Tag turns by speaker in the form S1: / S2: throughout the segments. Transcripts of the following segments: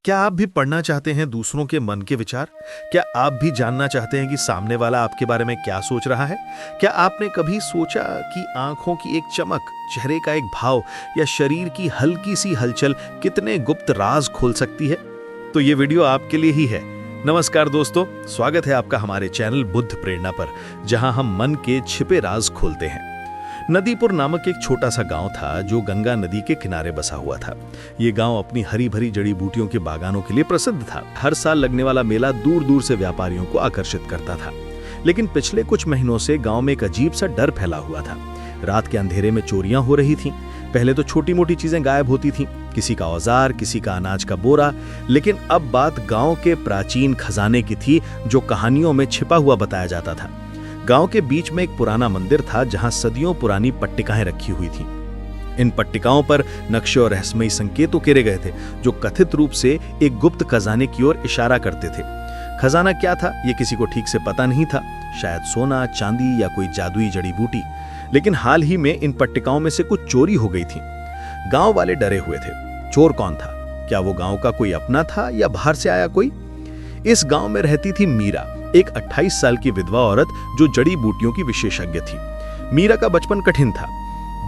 S1: क्या आप भी पढ़ना चाहते हैं दूसरों के मन के विचार? क्या आप भी जानना चाहते हैं कि सामने वाला आपके बारे में क्या सोच रहा है? क्या आपने कभी सोचा कि आंखों की एक चमक, चेहरे का एक भाव या शरीर की हल्की सी हलचल कितने गुप्त राज खोल सकती है? तो ये वीडियो आपके लिए ही है। नमस्कार दोस्तों, स्वागत है आपका हमारे चैनल बुद्ध प्रेरणा पर, जहां हम मन के छिपे राज खोलते हैं। नदीपुर नामक एक छोटा सा गांव था जो गंगा नदी के किनारे बसा हुआ था। ये गांव अपनी हरी भरी जड़ी बूटियों के बागानों के लिए प्रसिद्ध था। हर साल लगने वाला मेला दूर दूर से व्यापारियों को आकर्षित करता था। लेकिन पिछले कुछ महीनों से गांव में एक अजीब सा डर फैला हुआ था। रात के अंधेरे में चोरियां हो रही थीं। पहले तो छोटी मोटी चीजें गायब होती थीं, किसी का औजार, किसी का अनाज का बोरा, लेकिन अब बात गांव के प्राचीन खजाने की थी जो कहानियों में छिपा हुआ बताया जाता था। गांव के बीच में एक पुराना मंदिर था जहां सदियों पुरानी पट्टिकाएं रखी हुई थीं। इन पट्टिकाओं पर नक्शे और रहस्यमयी संकेत उकेरे गए थे जो कथित रूप से एक गुप्त खजाने की ओर इशारा करते थे। खजाना क्या था ये किसी को ठीक से पता नहीं था, शायद सोना, चांदी या कोई जादुई जड़ी बूटी। लेकिन हाल ही में इन पट्टिकाओं में से कुछ चोरी हो गई थी। गांव वाले डरे हुए थे। चोर कौन था? क्या वो गांव का कोई अपना था या बाहर से आया कोई? इस गांव में रहती थी मीरा, एक 28 साल की विधवा औरत जो जड़ी बूटियों की विशेषज्ञ थी। मीरा का बचपन कठिन था।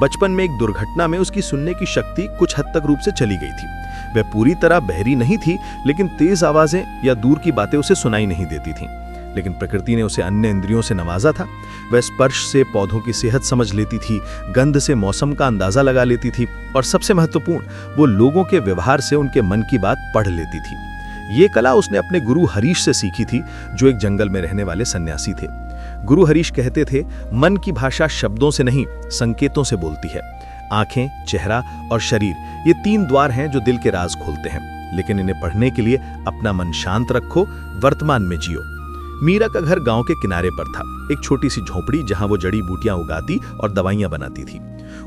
S1: बचपन में एक दुर्घटना में उसकी सुनने की शक्ति कुछ हद तक रूप से चली गई थी। वह पूरी तरह बहरी नहीं थी, लेकिन तेज आवाजें या दूर की बातें उसे सुनाई नहीं देती थीं। लेकिन प्रकृति ने उसे अन्य इंद्रियों से नवाजा था। वह स्पर्श से पौधों की सेहत समझ लेती थी, गंध से मौसम का अंदाजा लगा लेती थी और सबसे महत्वपूर्ण, वो लोगों के व्यवहार से उनके मन की बात पढ़ लेती थी। ये कला उसने अपने गुरु हरीश से सीखी थी, जो एक जंगल में रहने वाले सन्यासी थे। गुरु हरीश कहते थे, मन की भाषा शब्दों से नहीं, संकेतों से बोलती है। आंखें, चेहरा और शरीर, ये 3 द्वार हैं जो दिल के राज खोलते हैं। लेकिन इन्हें पढ़ने के लिए अपना मन शांत रखो, वर्तमान में जियो। मीरा का घर गांव के किनारे पर था, एक छोटी सी झोपड़ी जहां वो जड़ी बूटियां उगाती और दवाइयां बनाती थी।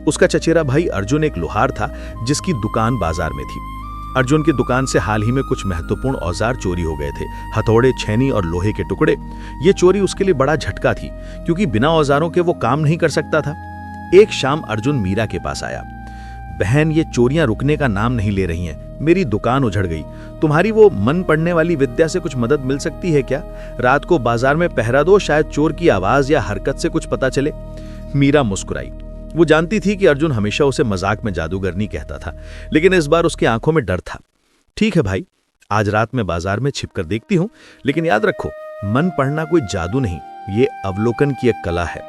S1: उसका चचेरा भाई अर्जुन एक लोहार था जिसकी दुकान बाजार में थी। अर्जुन की दुकान से हाल ही में कुछ महत्वपूर्ण औजार चोरी हो गए थे, हथौड़े, छेनी और लोहे के टुकड़े। ये चोरी उसके लिए बड़ा झटका थी, क्योंकि बिना औजारों के वो काम नहीं कर सकता था। एक शाम अर्जुन मीरा के पास आया। बहन, ये चोरियां रुकने का नाम नहीं ले रही हैं। मेरी दुकान उजड़ गई। तुम्हारी वो मन पढ़ने वाली विद्या से कुछ मदद मिल सकती है क्या? रात को बाजार में पहरा दो, शायद चोर की आवाज या हरकत से कुछ पता चले। मीरा मुस्कुराई। वो जानती थी कि अर्जुन हमेशा उसे मजाक में जादूगरनी कहता था, लेकिन इस बार उसकी आंखों में डर था। ठीक है भाई, आज रात में बाजार में छिपकर देखती हूं, लेकिन याद रखो, मन पढ़ना कोई जादू नहीं, ये अवलोकन की एक कला है।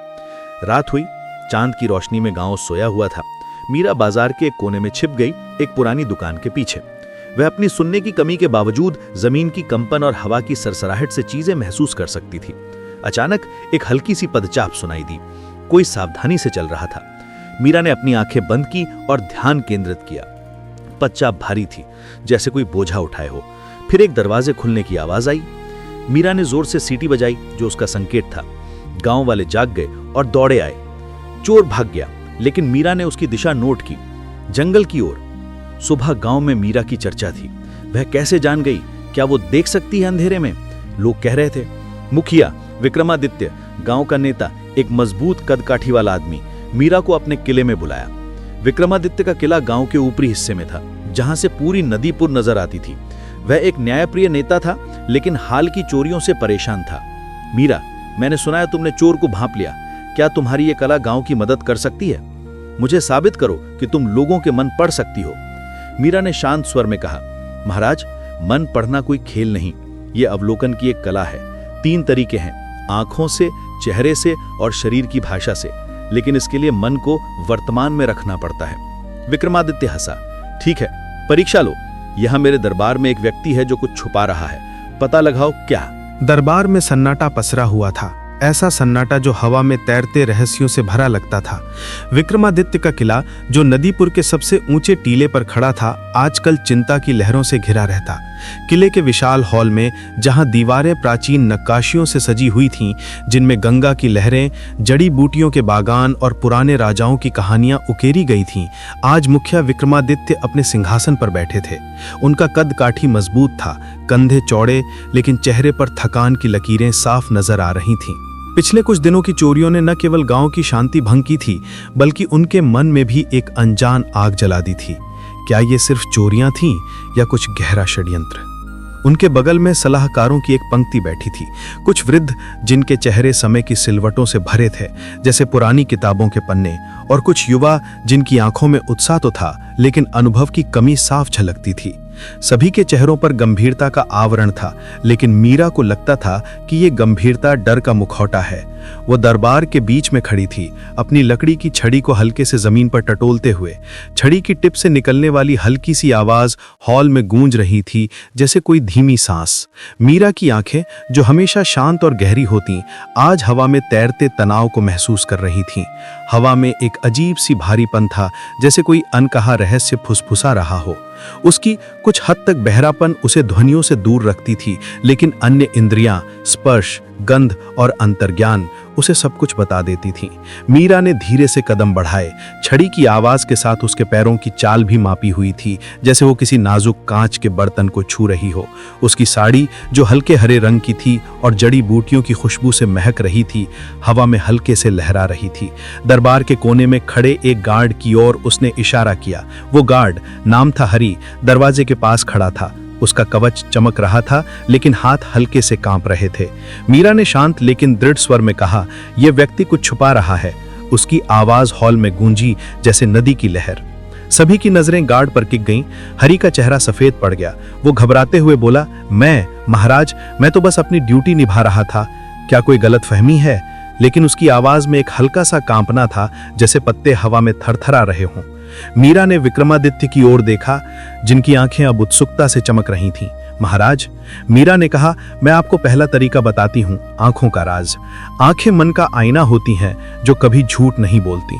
S1: रात हुई, चांद की रोशनी में गांव सोया हुआ था। मीरा बाजार के एक कोने में छिप गई, एक पुरानी दुकान के पीछे। वह अपनी सुनने की कमी के बावजूद जमीन की कंपन और हवा की सरसराहट से चीजें महसूस कर सकती थी। अचानक एक हल्की सी पदचाप सुनाई दी। कोई सावधानी से चल रहा था। मीरा ने अपनी आंखें बंद की और ध्यान केंद्रित किया। पदचाप भारी थी, जैसे कोई बोझा उठाए हो। फिर एक दरवाजे खुलने की आवाज आई। मीरा ने जोर से सीटी बजाई, जो उसका संकेत था। गांव वाले जाग गए और दौड़े आए। चोर भाग गया, लेकिन मीरा ने उसकी दिशा नोट की, जंगल की ओर। सुबह गांव में मीरा की चर्चा थी। वह कैसे जान गई? क्या वो देख सकती है अंधेरे में? लोग कह रहे थे। मुखिया विक्रमादित्य, गांव का नेता, एक मजबूत कदकाठी वाला आदमी, मीरा को अपने किले में बुलाया। विक्रमादित्य का किला गांव के ऊपरी हिस्से में था, जहां से पूरी नदीपुर नजर आती थी। वह एक न्यायप्रिय नेता था, लेकिन हाल की चोरियों से परेशान था। मीरा, मैंने सुना है तुमने चोर को भांप लिया। क्या तुम्हारी ये कला गांव की मदद कर सकती है? मुझे साबित करो कि तुम लोगों के मन पढ़ सकती हो। मीरा ने शांत स्वर में कहा, महाराज, मन पढ़ना कोई खेल नहीं, ये अवलोकन की एक कला है। 3 तरीके हैं, आंखों से, चेहरे से और शरीर की भाषा से। लेकिन इसके लिए मन को वर्तमान में रखना पड़ता है। विक्रमादित्य हंसा। ठीक है, परीक्षा लो। यहां मेरे दरबार में एक व्यक्ति है जो कुछ छुपा रहा है। पता लगाओ क्या।
S2: दरबार में सन्नाटा पसरा हुआ था, ऐसा सन्नाटा जो हवा में तैरते रहस्यों से भरा लगता था। विक्रमादित्य का किला, जो नदीपुर के सबसे ऊंचे टीले पर खड़ा था, आजकल चिंता की लहरों से घिरा रहता। किले के विशाल हॉल में, जहां दीवारें प्राचीन नक्काशियों से सजी हुई थीं, जिनमें गंगा की लहरें, जड़ी बूटियों के बागान और पुराने राजाओं की कहानियां उकेरी गई थीं, आज मुखिया विक्रमादित्य अपने सिंहासन पर बैठे थे। उनका कद काठी मजबूत था, कंधे चौड़े, लेकिन चेहरे पर थकान की लकीरें साफ नजर आ रही थीं। पिछले कुछ दिनों की चोरियों ने न केवल गांव की शांति भंग की थी, बल्कि उनके मन में भी एक अनजान आग जला दी थी। क्या ये सिर्फ चोरियां थीं या कुछ गहरा षड्यंत्र? उनके बगल में सलाहकारों की एक पंक्ति बैठी थी, कुछ वृद्ध जिनके चेहरे समय की सिलवटों से भरे थे जैसे पुरानी किताबों के पन्ने, और कुछ युवा जिनकी आंखों में उत्साह तो था लेकिन अनुभव की कमी साफ झलकती थी। सभी के चेहरों पर गंभीरता का आवरण था, लेकिन मीरा को लगता था कि ये गंभीरता डर का मुखौटा है। वो दरबार के बीच में खड़ी थी, अपनी लकड़ी की छड़ी को हल्के से जमीन पर टटोलते हुए। छड़ी की टिप से निकलने वाली हल्की सी आवाज हॉल में गूंज रही थी, जैसे कोई धीमी सांस। मीरा की आंखें, जो हमेशा शांत और गहरी होती, आज हवा में तैरते तनाव को महसूस कर रही थीं। हवा में एक अजीब सी भारीपन था, जैसे कोई अनकहा रहस्य फुसफुसा रहा हो। उसकी कुछ हद तक बहरापन उसे ध्वनियों से दूर रखती थी, लेकिन अन्य इंद्रियां, स्पर्श, गंध और अंतर्ज्ञान उसे सब कुछ बता देती थीं। मीरा ने धीरे से कदम बढ़ाए। छड़ी की आवाज के साथ उसके पैरों की चाल भी मापी हुई थी, जैसे वो किसी नाजुक कांच के बर्तन को छू रही हो। उसकी साड़ी, जो हल्के हरे रंग की थी और जड़ी बूटियों की खुशबू से महक रही थी, हवा में हल्के से लहरा रही थी। दरबार के कोने में खड़े एक गार्ड की ओर उसने इशारा किया। वो गार्ड, नाम था हरी, दरवाजे के पास खड़ा था। उसका कवच चमक रहा था, लेकिन हाथ हल्के से कांप रहे थे। मीरा ने शांत लेकिन दृढ़ स्वर में कहा, यह व्यक्ति कुछ छुपा रहा है। उसकी आवाज हॉल में गूंजी जैसे नदी की लहर। सभी की नजरें गार्ड पर टिक गईं। हरी का चेहरा सफेद पड़ गया। वो घबराते हुए बोला, महाराज, मैं तो बस अपनी ड्यूटी निभा रहा था। क्या कोई गलतफहमी है? लेकिन उसकी आवाज में एक हल्का सा कांपना था, जैसे पत्ते हवा में थरथरा रहे हों। मीरा ने विक्रमादित्य की ओर देखा, जिनकी आंखें अब उत्सुकता से चमक रही थीं। महाराज, मीरा ने कहा, मैं आपको पहला तरीका बताती हूं, आंखों का राज। आंखें मन का आईना होती हैं, जो कभी झूठ नहीं बोलती।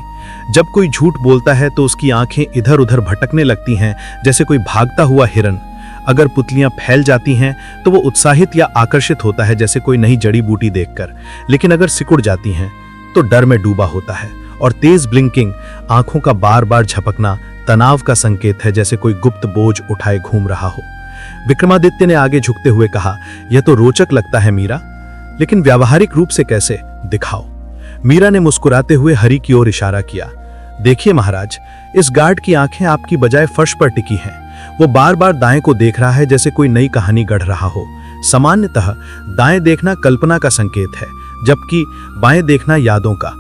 S2: जब कोई झूठ बोलता है तो उसकी आंखें इधर उधर भटकने लगती हैं, जैसे कोई भागता हुआ हिरन। अगर पुतलियां फैल जाती हैं तो वो उत्साहित या आकर्षित होता है, जैसे कोई नई जड़ी बूटी देखकर। लेकिन अगर सिकुड़ जाती हैं तो डर में डूबा होता है। और तेज ब्लिंकिंग, आंखों का बार बार झपकना, तनाव का संकेत है, जैसे कोई गुप्त बोझ उठाए घूम रहा हो। विक्रमादित्य ने आगे झुकते हुए कहा, यह तो रोचक लगता है मीरा, लेकिन व्यावहारिक रूप से कैसे? दिखाओ। मीरा ने मुस्कुराते हुए हरि की ओर इशारा किया। देखिए महाराज, इस गार्ड की आंखें आपकी बजाय फर्श पर टिकी हैं। वो बार बार दाएं को देख रहा है, जैसे कोई नई कहानी गढ़ रहा हो। सामान्यतः दाएं देखना कल्पना का संकेत है, जबकि बाएं देखना यादों का।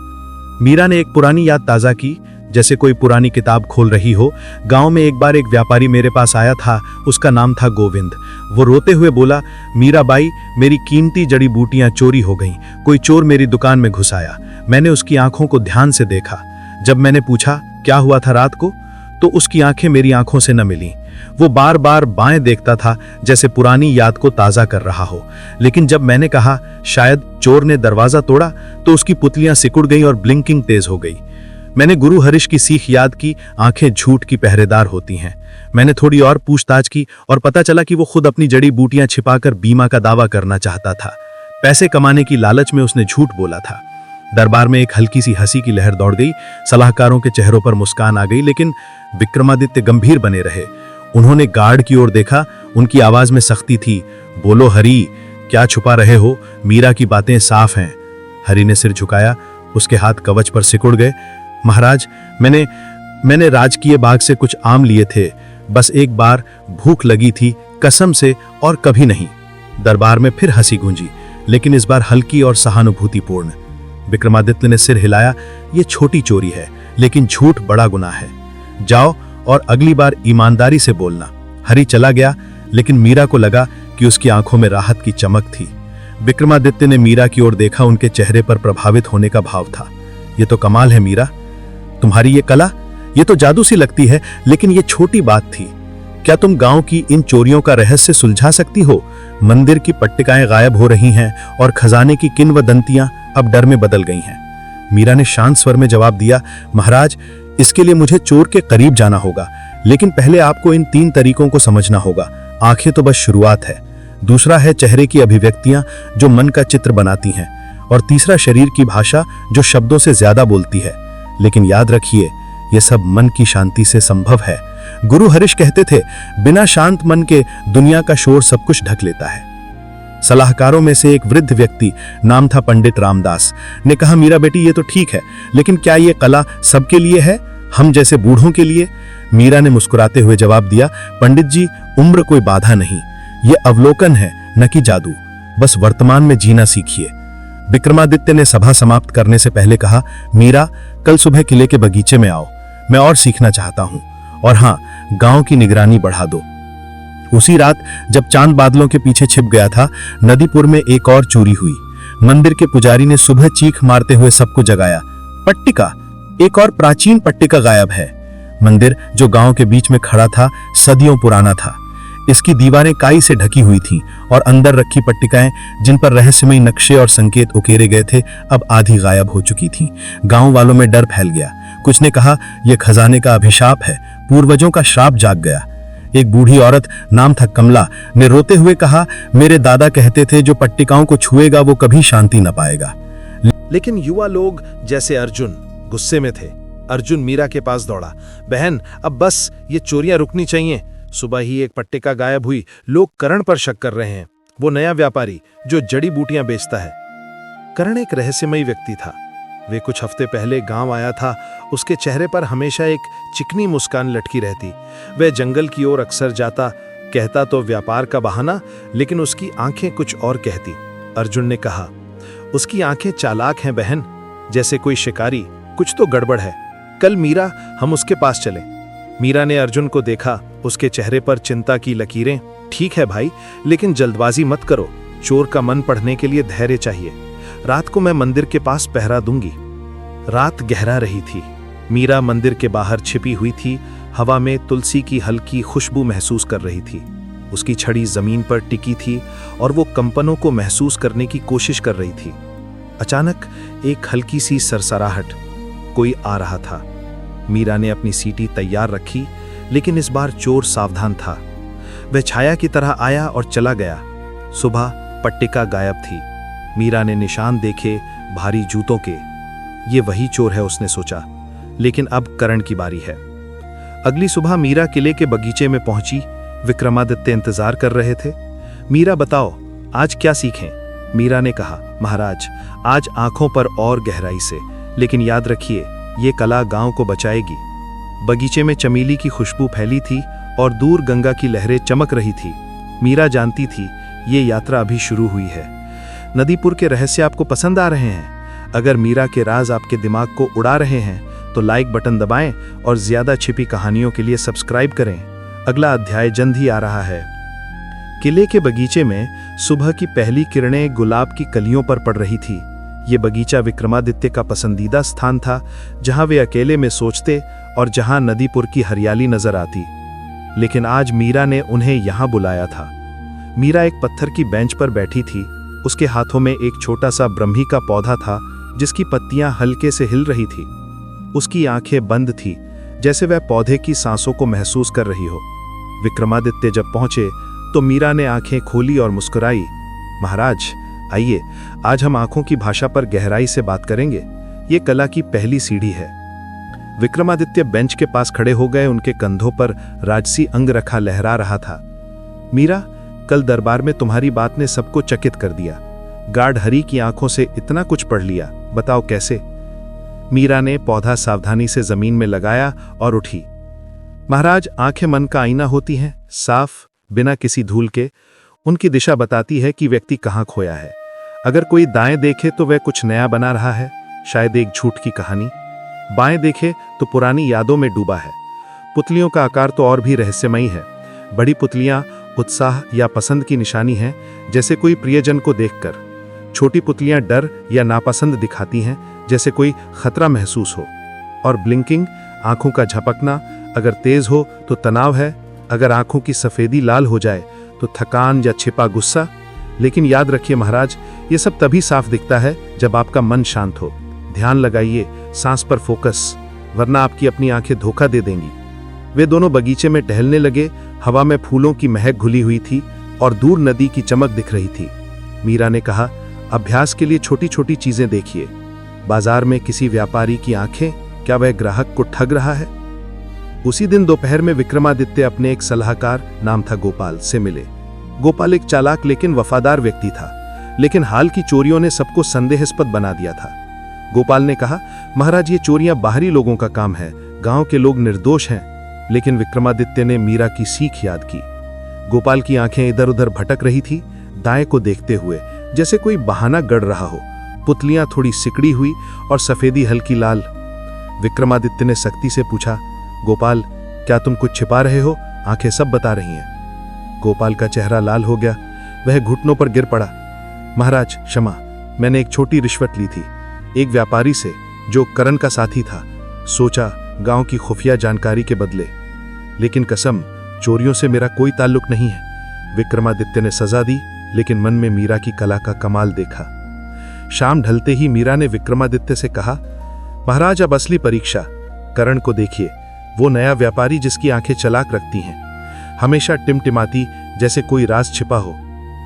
S2: मीरा ने एक पुरानी याद ताजा की, जैसे कोई पुरानी किताब खोल रही हो। गांव में एक बार एक व्यापारी मेरे पास आया था, उसका नाम था गोविंद। वो रोते हुए बोला, मीराबाई, मेरी कीमती जड़ी बूटियां चोरी हो गईं। कोई चोर मेरी दुकान में घुस आया। मैंने उसकी आंखों को ध्यान से देखा। जब मैंने पूछा क्या हुआ था रात को, तो उसकी आंखें मेरी आंखों से न मिलीं। वो बार बार बाएं देखता था, जैसे पुरानी याद को ताजा कर रहा हो। लेकिन जब मैंने कहा शायद चोर ने दरवाजा तोड़ा, तो उसकी पुतलियां सिकुड़ गईं और ब्लिंकिंग तेज हो गई। मैंने गुरु हरीश की सीख याद की, आंखें झूठ की पहरेदार होती हैं। मैंने थोड़ी और पूछताछ की और पता चला कि वो खुद अपनी जड़ी बूटियां छिपाकर बीमा का दावा करना चाहता था। पैसे कमाने की लालच में उसने झूठ बोला था। दरबार में एक हल्की सी हंसी की लहर दौड़ गई। सलाहकारों के चेहरों पर मुस्कान आ गई, लेकिन विक्रमादित्य गंभीर बने रहे। उन्होंने गार्ड की ओर देखा। उनकी आवाज में सख्ती थी। बोलो हरी, क्या छुपा रहे हो? मीरा की बातें साफ हैं। हरी ने सिर झुकाया। उसके हाथ कवच पर सिकुड़ गए। महाराज, मैंने राजकीय बाग से कुछ आम लिए थे। बस एक बार भूख लगी थी, कसम से, और कभी नहीं। दरबार में फिर हंसी गूंजी, लेकिन इस बार हल्की और सहानुभूतिपूर्ण। विक्रमादित्य ने सिर हिलाया। ये छोटी चोरी है, लेकिन झूठ बड़ा गुनाह है। जाओ और अगली बार ईमानदारी से बोलना। हरी चला गया, लेकिन मीरा को लगा कि उसकी आंखों में राहत की चमक थी। विक्रमादित्य ने मीरा की ओर देखा। उनके चेहरे पर प्रभावित होने का भाव था। ये तो कमाल है मीरा, तुम्हारी ये कला, ये तो जादू सी लगती है। लेकिन ये छोटी बात थी। क्या तुम गांव की इन चोरियों का रहस्य सुलझा सकती हो? मंदिर की पट्टिकाएं गायब हो रही हैं और खजाने की किंवदंतियां अब डर में बदल गई हैं। मीरा ने शांत स्वर में जवाब दिया, महाराज, इसके लिए मुझे चोर के करीब जाना होगा, लेकिन पहले आपको इन 3 तरीकों को समझना होगा। आंखें तो बस शुरुआत है। दूसरा है चेहरे की अभिव्यक्तियां, जो मन का चित्र बनाती हैं। और तीसरा शरीर की भाषा, जो शब्दों से ज्यादा बोलती है। लेकिन याद रखिए, यह सब मन की शांति से संभव है। गुरु हरीश कहते थे, बिना शांत मन के दुनिया का शोर सब कुछ ढक लेता है। सलाहकारों में से एक वृद्ध व्यक्ति, नाम था पंडित रामदास, ने कहा, मीरा बेटी, ये तो ठीक है, लेकिन क्या ये कला सबके लिए है? हम जैसे बूढ़ों के लिए? मीरा ने मुस्कुराते हुए जवाब दिया, पंडित जी, उम्र कोई बाधा नहीं, ये अवलोकन है, न कि जादू। बस वर्तमान में जीना सीखिए। विक्रमादित्य ने सभा समाप्त करने से पहले कहा, मीरा, कल सुबह किले के बगीचे में आओ, मैं और सीखना चाहता हूं। और हां, गांव की निगरानी बढ़ा दो। उसी रात जब चांद बादलों के पीछे छिप गया था, नदीपुर में एक और चोरी हुई। मंदिर के पुजारी ने सुबह चीख मारते हुए सबको जगाया, पट्टिका, एक और प्राचीन पट्टिका गायब है। मंदिर जो गांव के बीच में खड़ा था, सदियों पुराना था। इसकी दीवारें काई से ढकी हुई थीं और अंदर रखी पट्टिकाएं, जिन पर रहस्यमयी नक्शे और संकेत उकेरे गए थे, अब आधी गायब हो चुकी थीं। गांव वालों में डर फैल गया। कुछ ने कहा, यह खजाने का अभिशाप है, पूर्वजों का श्राप जाग गया। एक बूढ़ी औरत, नाम था कमला, ने रोते हुए कहा, मेरे दादा कहते थे जो पट्टिकाओं को छुएगा वो कभी शांति न पाएगा।
S1: लेकिन युवा लोग जैसे अर्जुन गुस्से में थे। अर्जुन मीरा के पास दौड़ा, बहन, अब बस ये चोरियां रुकनी चाहिए। सुबह ही एक पट्टिका गायब हुई, लोग करण पर शक कर रहे हैं, वो नया व्यापारी जो जड़ी बूटियां बेचता है। करण एक रहस्यमयी व्यक्ति था। वे कुछ हफ्ते पहले गांव आया था। उसके चेहरे पर हमेशा एक चिकनी मुस्कान लटकी रहती। वह जंगल की ओर अक्सर जाता, कहता तो व्यापार का बहाना, लेकिन उसकी आंखें कुछ और कहती। अर्जुन ने कहा, उसकी आंखें चालाक हैं बहन, जैसे कोई शिकारी। कुछ तो गड़बड़ है। कल मीरा, हम उसके पास चलें। मीरा ने अर्जुन को देखा, उसके चेहरे पर चिंता की लकीरें। ठीक है भाई, लेकिन जल्दबाजी मत करो। चोर का मन पढ़ने के लिए धैर्य चाहिए। रात को मैं मंदिर के पास पहरा दूंगी। रात गहरा रही थी। मीरा मंदिर के बाहर छिपी हुई थी, हवा में तुलसी की हल्की खुशबू महसूस कर रही थी। उसकी छड़ी जमीन पर टिकी थी और वो कंपनों को महसूस करने की कोशिश कर रही थी। अचानक एक हल्की सी सरसराहट, कोई आ रहा था। मीरा ने अपनी सीटी तैयार रखी, लेकिन इस बार चोर सावधान था। वह छाया की तरह आया और चला गया। सुबह पट्टिका गायब थी। मीरा ने निशान देखे, भारी जूतों के। ये वही चोर है, उसने सोचा। लेकिन अब करण की बारी है। अगली सुबह मीरा किले के बगीचे में पहुंची। विक्रमादित्य इंतजार कर रहे थे। मीरा, बताओ आज क्या सीखें? मीरा ने कहा, महाराज, आज आंखों पर और गहराई से, लेकिन याद रखिए, ये कला गांव को बचाएगी। बगीचे में चमेली की खुशबू फैली थी और दूर गंगा की लहरें चमक रही थी। मीरा जानती थी, ये यात्रा अभी शुरू हुई है। नदीपुर के रहस्य आपको पसंद आ रहे हैं? अगर मीरा के राज आपके दिमाग को उड़ा रहे हैं तो लाइक बटन दबाएं और ज्यादा छिपी कहानियों के लिए सब्सक्राइब करें। अगला अध्याय जल्द ही आ रहा है। किले के बगीचे में सुबह की पहली किरणें गुलाब की कलियों पर पड़ रही थी। ये बगीचा विक्रमादित्य का पसंदीदा स्थान था, जहां वे अकेले में सोचते और जहां नदीपुर की हरियाली नजर आती। लेकिन आज मीरा ने उन्हें यहां बुलाया था। मीरा एक पत्थर की बेंच पर बैठी थी। उसके हाथों में एक छोटा सा ब्रह्मी का पौधा था, जिसकी पत्तियां हल्के से हिल रही थी। उसकी आंखें बंद थी, जैसे वह पौधे की सांसों को महसूस कर रही हो। विक्रमादित्य जब पहुंचे तो मीरा ने आंखें खोली और मुस्कुराई। महाराज, आइए, आज हम आंखों की भाषा पर गहराई से बात करेंगे। ये कला की पहली सीढ़ी है। विक्रमादित्य बेंच के पास खड़े हो गए। उनके कंधों पर राजसी अंगरखा लहरा रहा था। मीरा, कल दरबार में तुम्हारी बात ने सबको चकित कर दिया। गाढ़ हरी की आंखों से इतना कुछ पढ़ लिया, बताओ कैसे? मीरा ने पौधा सावधानी से जमीन में लगाया और उठी। महाराज, आंखें मन का आईना होती हैं, साफ, बिना किसी धूल के। उनकी दिशा बताती है कि व्यक्ति कहाँ खोया है। अगर कोई दाएं देखे तो वह कुछ नया बना रहा है, शायद एक झूठ की कहानी। बाएं देखे तो पुरानी यादों में डूबा है। पुतलियों का आकार तो और भी रहस्यमयी है। बड़ी पुतलियां उत्साह या पसंद की निशानी हैं, जैसे कोई प्रियजन को देखकर। छोटी पुतलियां डर या नापसंद दिखाती हैं, जैसे कोई खतरा महसूस हो। और ब्लिंकिंग, आंखों का झपकना, अगर तेज हो तो तनाव है, अगर आंखों की सफेदी लाल हो जाए तो थकान या छिपा गुस्सा। लेकिन याद रखिए महाराज, ये सब तभी साफ दिखता है जब आपका मन शांत हो। ध्यान लगाइए, सांस पर फोकस, वरना आपकी अपनी आंखें धोखा दे देंगी। वे दोनों बगीचे में टहलने लगे। हवा में फूलों की महक घुली हुई थी और दूर नदी की चमक दिख रही थी। मीरा ने कहा, अभ्यास के लिए छोटी छोटी चीजें देखिए। बाजार में किसी व्यापारी की आंखें, क्या वह ग्राहक को ठग रहा है? उसी दिन दोपहर में विक्रमादित्य अपने एक सलाहकार, नाम था गोपाल, से मिले। गोपाल एक चालाक लेकिन वफादार व्यक्ति था, लेकिन हाल की चोरियों ने सबको संदेहास्पद बना दिया था। गोपाल ने कहा, महाराज, ये चोरियां बाहरी लोगों का काम है,
S3: गांव के लोग निर्दोष हैं, लेकिन विक्रमादित्य ने मीरा की सीख याद की। गोपाल की आंखें इधर उधर भटक रही थी, दाएं को देखते हुए, जैसे कोई बहाना गढ़ रहा हो। पुतलियां थोड़ी सिकड़ी हुई और सफेदी हल्की लाल। विक्रमादित्य ने सख्ती से पूछा, गोपाल, क्या तुम कुछ छिपा रहे हो? आंखें सब बता रही हैं। गोपाल का चेहरा लाल हो गया, वह घुटनों पर गिर पड़ा। महाराज क्षमा, मैंने एक छोटी रिश्वत ली थी, एक व्यापारी से जो करण का साथी था। सोचा गांव की खुफिया जानकारी के बदले, लेकिन कसम, चोरियों से मेरा कोई ताल्लुक नहीं है। विक्रमादित्य ने सजा दी, लेकिन मन में मीरा की कला का कमाल देखा। शाम ढलते ही मीरा ने विक्रमादित्य से कहा, महाराज अब असली परीक्षा, करण को देखिए, वो नया व्यापारी जिसकी आंखें चलाक रखती हैं, हमेशा टिमटिमाती जैसे कोई राज छिपा हो।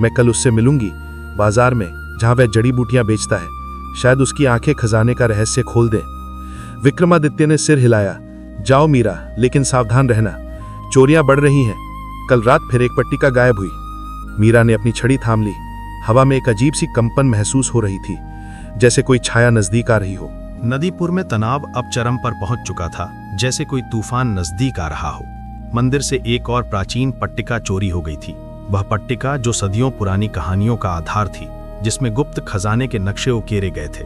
S3: मैं कल उससे मिलूंगी, बाजार में जहां वह जड़ी बूटियां बेचता है। शायद उसकी आंखें खजाने का रहस्य खोल दें। विक्रमादित्य ने सिर हिलाया, जाओ मीरा, लेकिन सावधान रहना, चोरियां बढ़ रही हैं। कल रात फिर एक पट्टिका गायब हुई। मीरा ने अपनी छड़ी थाम ली। हवा में एक अजीब सी कंपन महसूस हो रही थी, जैसे कोई छाया नजदीक आ रही हो।
S1: नदीपुर में तनाव अब चरम पर पहुंच चुका था, जैसे कोई तूफान नजदीक आ रहा हो। मंदिर से एक और प्राचीन पट्टिका चोरी हो गई थी। वह पट्टिका जो सदियों पुरानी कहानियों का आधार थी, जिसमें गुप्त खजाने के नक्शे उकेरे गए थे।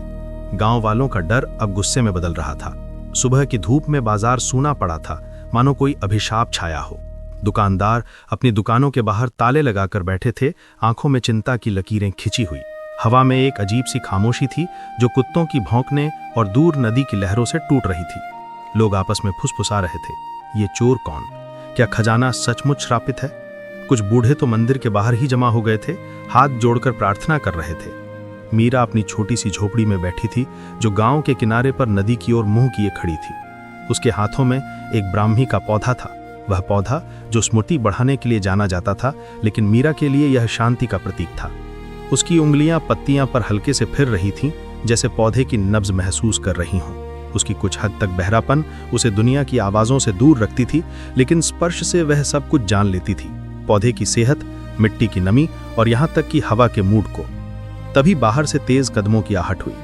S1: गांव वालों का डर अब गुस्से में बदल रहा था। सुबह की धूप में बाजार सूना पड़ा था, मानो कोई अभिशाप छाया हो। दुकानदार अपनी दुकानों के बाहर ताले लगाकर बैठे थे, आंखों में चिंता की लकीरें खिंची हुई। हवा में एक अजीब सी खामोशी थी, जो कुत्तों की भौंकने और दूर नदी की लहरों से टूट रही थी। लोग आपस में फुसफुसा रहे थे, ये चोर कौन? क्या खजाना सचमुच श्रापित है? कुछ बूढ़े तो मंदिर के बाहर ही जमा हो गए थे, हाथ जोड़कर प्रार्थना कर रहे थे। मीरा अपनी छोटी सी झोपड़ी में बैठी थी, जो गांव के किनारे पर नदी की ओर मुंह किए खड़ी थी। उसके हाथों में एक ब्राह्मी का पौधा था, वह पौधा जो स्मृति बढ़ाने के लिए जाना जाता था, लेकिन मीरा के लिए यह शांति का प्रतीक था। उसकी उंगलियां पत्तियां पर हल्के से फिर रही थीं, जैसे पौधे की नब्ज महसूस कर रही हों। उसकी कुछ हद तक बहरापन उसे दुनिया की आवाजों से दूर रखती थी, लेकिन स्पर्श से वह सब कुछ जान लेती थी, पौधे की सेहत, मिट्टी की नमी और यहां तक कि हवा के मूड को। तभी बाहर से तेज कदमों की आहट हुई।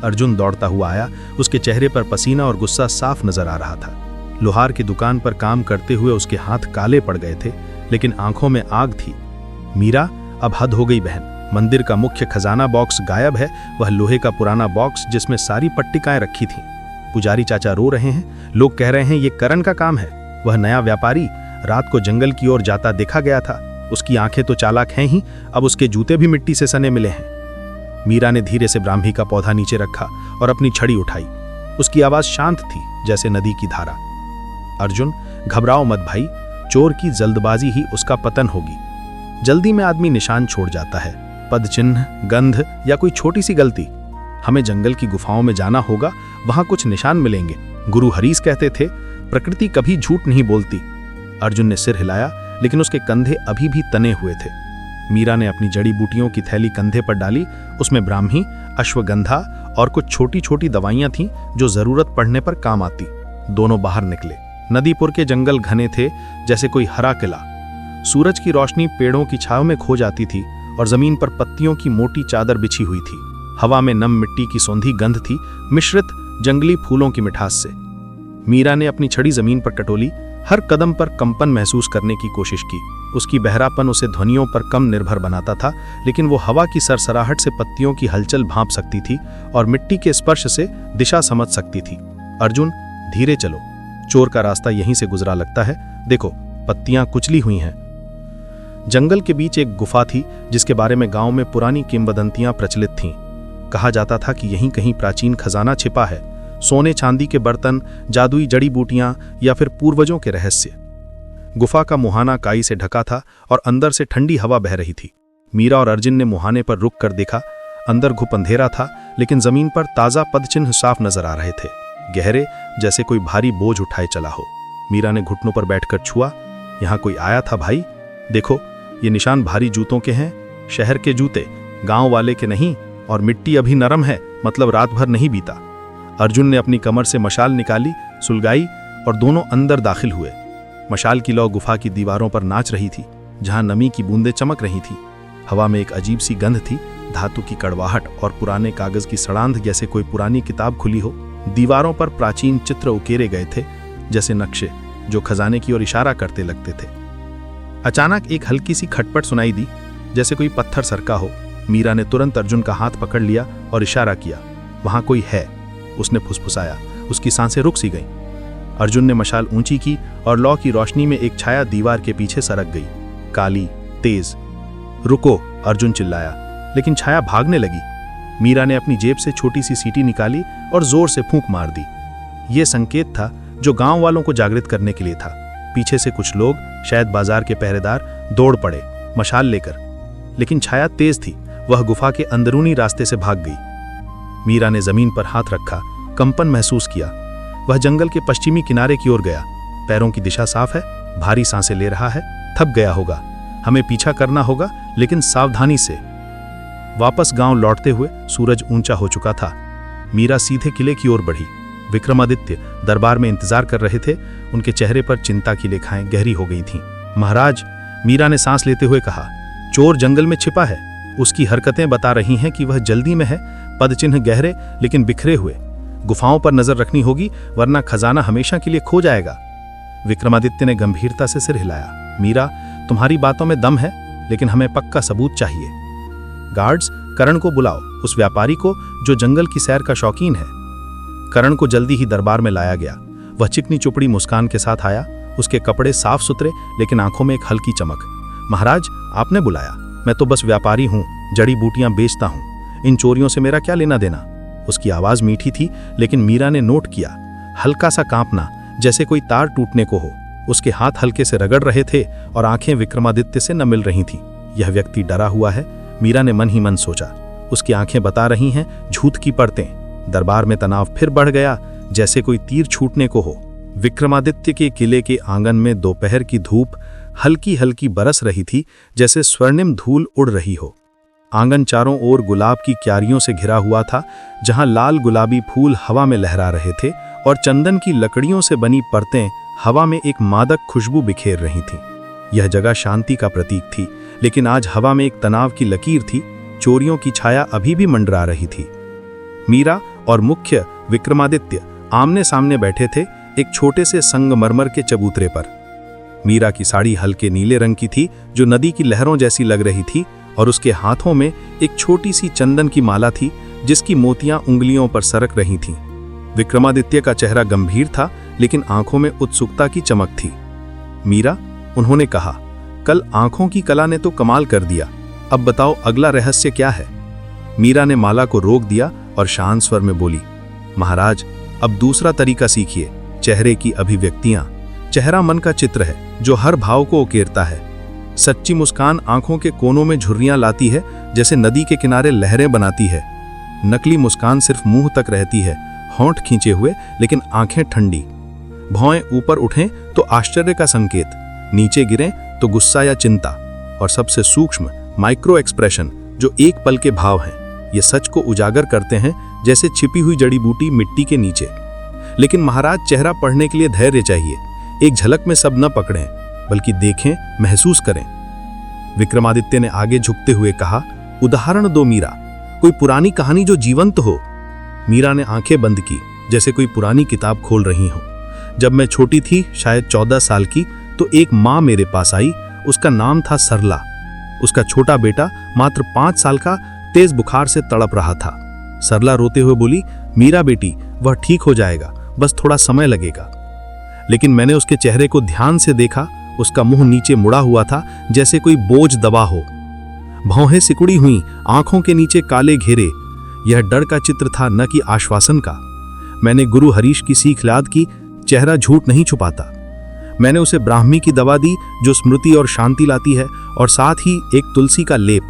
S1: अर्जुन दौड़ता हुआ आया, उसके चेहरे पर पसीना और गुस्सा साफ नजर आ रहा था। लोहार की दुकान पर काम करते हुए उसके हाथ काले पड़ गए थे, लेकिन आंखों में आग थी। मीरा, अब हद हो गई बहन, मंदिर का मुख्य खजाना बॉक्स गायब है, वह लोहे का पुराना बॉक्स जिसमें सारी पट्टिकाएं रखी थीं। पुजारी चाचा रो रहे हैं, लोग कह रहे हैं ये करण का काम है। वह नया व्यापारी रात को जंगल की ओर जाता देखा गया था। उसकी आंखें तो चालाक हैं ही, अब उसके जूते भी मिट्टी से सने मिले हैं। मीरा ने धीरे से ब्राह्मी का पौधा नीचे रखा और अपनी छड़ी उठाई। उसकी आवाज शांत थी, जैसे नदी की धारा। अर्जुन, घबराओ मत भाई, चोर की जल्दबाजी ही उसका पतन होगी। जल्दी में आदमी निशान छोड़ जाता है, पद चिन्ह, गंध या कोई छोटी सी गलती। हमें जंगल की गुफाओं में जाना होगा, वहां कुछ निशान मिलेंगे। गुरु हरीश कहते थे, प्रकृति कभी झूठ नहीं बोलती। अर्जुन ने सिर हिलाया, लेकिन उसके कंधे अभी भी तने हुए थे। मीरा ने अपनी जड़ी बूटियों की थैली कंधे पर डाली। उसमें ब्राह्मी, अश्वगंधा और कुछ छोटी छोटी दवाइयां थीं, जो जरूरत पड़ने पर काम आती। दोनों बाहर निकले। नदीपुर के जंगल घने थे, जैसे कोई हरा किला। सूरज की रोशनी पेड़ों की छांव में खो जाती थी और जमीन पर पत्तियों की मोटी चादर बिछी हुई थी। हवा में नम मिट्टी की सौंधी गंध थी, मिश्रित जंगली फूलों की मिठास से। मीरा ने अपनी छड़ी जमीन पर टटोली, हर कदम पर कंपन महसूस करने की कोशिश की। उसकी बहरापन उसे ध्वनियों पर कम निर्भर बनाता था, लेकिन वो हवा की सरसराहट से पत्तियों की हलचल भांप सकती थी और मिट्टी के स्पर्श से दिशा समझ सकती थी। अर्जुन, धीरे चलो, चोर का रास्ता यहीं से गुजरा लगता है। देखो, पत्तियां कुचली हुई हैं। जंगल के बीच एक गुफा थी, जिसके बारे में गांव में पुरानी किंवदंतियां प्रचलित थीं। कहा जाता था कि यहीं कहीं प्राचीन खजाना छिपा है, सोने चांदी के बर्तन, जादुई जड़ी बूटियां या फिर पूर्वजों के रहस्य। गुफा का मुहाना काई से ढका था और अंदर से ठंडी हवा बह रही थी। मीरा और अर्जुन ने मुहाने पर रुक कर देखा। अंदर घुप अंधेरा था, लेकिन जमीन पर ताजा पदचिन्ह साफ नजर आ रहे थे, गहरे, जैसे कोई भारी बोझ उठाए चला हो। मीरा ने घुटनों पर बैठकर छुआ। यहां कोई आया था भाई, देखो, ये निशान भारी जूतों के हैं, शहर के जूते, गांव वाले के नहीं। और मिट्टी अभी नरम है, मतलब रात भर नहीं बीता। अर्जुन ने अपनी कमर से मशाल निकाली, सुलगाई और दोनों अंदर दाखिल हुए। मशाल की लौ गुफा की दीवारों पर नाच रही थी, जहां नमी की बूंदें चमक रही थी। हवा में एक अजीब सी गंध थी, धातु की कड़वाहट और पुराने कागज की सड़ांध, जैसे कोई पुरानी किताब खुली हो। दीवारों पर प्राचीन चित्र उकेरे गए थे, जैसे नक्शे जो खजाने की ओर इशारा करते लगते थे। अचानक एक हल्की सी खटपट सुनाई दी, जैसे कोई पत्थर सरका हो। मीरा ने तुरंत अर्जुन का हाथ पकड़ लिया और इशारा किया। वहां कोई है, उसने फुसफुसाया। उसकी सांसें रुक सी गईं। अर्जुन ने मशाल ऊंची की और लौ की रोशनी में एक छाया दीवार के पीछे सरक गई, काली, तेज। रुको, अर्जुन चिल्लाया, लेकिन छाया भागने लगी। मीरा ने अपनी जेब से छोटी सी सीटी निकाली और जोर से फूंक मार दी। यह संकेत था जो गांव वालों को जागृत करने के लिए था। पीछे से कुछ लोग, शायद बाजार के पहरेदार, दौड़ पड़े मशाल लेकर। लेकिन छाया तेज थी, वह गुफा के अंदरूनी रास्ते से भाग गई। मीरा ने जमीन पर हाथ रखा, कंपन महसूस किया। वह जंगल के पश्चिमी किनारे की ओर गया। पैरों की दिशा साफ है, भारी सांसें ले रहा है, थक गया होगा। हमें पीछा करना होगा, लेकिन सावधानी से। वापस गांव लौटते हुए सूरज ऊंचा हो चुका था। मीरा सीधे किले की ओर बढ़ी। विक्रमादित्य दरबार में इंतजार कर रहे थे। उनके चेहरे पर चिंता की रेखाएं गहरी हो गई थीं। महाराज, मीरा ने सांस लेते हुए कहा, चोर जंगल में छिपा है। उसकी हरकतें बता रही हैं कि वह जल्दी में है। पदचिन्ह गहरे लेकिन बिखरे हुए। गुफाओं पर नजर रखनी होगी, वरना खजाना हमेशा के लिए खो जाएगा। विक्रमादित्य ने गंभीरता से सिर हिलाया। मीरा, तुम्हारी बातों में दम है, लेकिन हमें पक्का सबूत चाहिए। गार्ड्स, करण को बुलाओ, उस व्यापारी को जो जंगल की सैर का शौकीन है। करण को जल्दी ही दरबार में लाया गया। वह चिकनी चुपड़ी मुस्कान के साथ आया। उसके कपड़े साफ सुथरे, लेकिन आंखों में एक हल्की चमक। महाराज, आपने बुलाया? मैं तो बस व्यापारी हूं, जड़ी बूटियां बेचता हूं। इन चोरियों से मेरा क्या लेना देना? उसकी आवाज मीठी थी, लेकिन मीरा ने नोट किया हल्का सा कांपना, जैसे कोई तार टूटने को हो। उसके हाथ हल्के से रगड़ रहे थे और आंखें विक्रमादित्य से न मिल रही थीं। यह व्यक्ति डरा हुआ है, मीरा ने मन ही मन सोचा। उसकी आंखें बता रही हैं झूठ की परतें। दरबार में तनाव फिर बढ़ गया, जैसे कोई तीर छूटने को हो। विक्रमादित्य के किले के आंगन में दोपहर की धूप हल्की हल्की बरस रही थी, जैसे स्वर्णिम धूल उड़ रही हो। आंगन चारों ओर गुलाब की क्यारियों से घिरा हुआ था, जहां लाल गुलाबी फूल हवा में लहरा रहे थे और चंदन की लकड़ियों से बनी परतें हवा में एक मादक खुशबू बिखेर रही थीं। यह जगह शांति का प्रतीक थी, लेकिन आज हवा में एक तनाव की लकीर थी। चोरियों की छाया अभी भी मंडरा रही थी। मीरा और मुख्य विक्रमादित्य आमने सामने बैठे थे, एक छोटे से संगमरमर के चबूतरे पर। मीरा की साड़ी हल्के नीले रंग की थी, जो नदी की लहरों जैसी लग रही थी, और उसके हाथों में एक छोटी सी चंदन की माला थी, जिसकी मोतियां उंगलियों पर सरक रही थीं। विक्रमादित्य का चेहरा गंभीर था, लेकिन आंखों में उत्सुकता की चमक थी। मीरा, उन्होंने कहा, कल आंखों की कला ने तो कमाल कर दिया। अब बताओ अगला रहस्य क्या है? मीरा ने माला को रोक दिया और शांत स्वर में बोली, महाराज, अब दूसरा तरीका सीखिए, चेहरे की अभिव्यक्तियां। चेहरा मन का चित्र है, जो हर भाव को उकेरता है। सच्ची मुस्कान आंखों के कोनों में झुर्रियां लाती है, जैसे नदी के किनारे लहरें बनाती है। नकली मुस्कान सिर्फ मुंह तक रहती है, होंठ खींचे हुए, लेकिन आंखें ठंडी। भौएं ऊपर उठें तो आश्चर्य का संकेत, नीचे गिरें तो गुस्सा या चिंता, और सबसे सूक्ष्म माइक्रो एक्सप्रेशन, जो एक पल के भाव हैं। ये सच को उजागर करते हैं, जैसे छिपी हुई जड़ी बूटी मिट्टी के नीचे। लेकिन महाराज, चेहरा पढ़ने के लिए धैर्य चाहिए। एक झलक में सब न पकड़ें, बल्कि देखें, महसूस करें। विक्रमादित्य ने आगे झुकते हुए कहा, उदाहरण दो मीरा, कोई पुरानी कहानी जो जीवंत हो। मीरा ने आंखें बंद की, जैसे कोई पुरानी किताब खोल रही हो। जब मैं छोटी थी, शायद 14 साल की, तो एक माँ मेरे पास आई। उसका नाम था सरला। उसका छोटा बेटा मात्र 5 साल का तेज बुखार से तड़प रहा था। सरला रोते हुए बोली, मीरा बेटी, वह ठीक हो जाएगा, बस थोड़ा समय लगेगा। लेकिन मैंने उसके चेहरे को ध्यान से देखा। उसका मुंह नीचे मुड़ा हुआ था, जैसे कोई बोझ दबा हो। भौहें सिकुड़ी हुई, आंखों के नीचे काले घेरे। यह डर का चित्र था, न कि आश्वासन का। मैंने गुरु हरीश की सीख याद की, चेहरा झूठ नहीं छुपाता। मैंने उसे ब्राह्मी की दवा दी, जो स्मृति और शांति लाती है, और साथ ही एक तुलसी का लेप।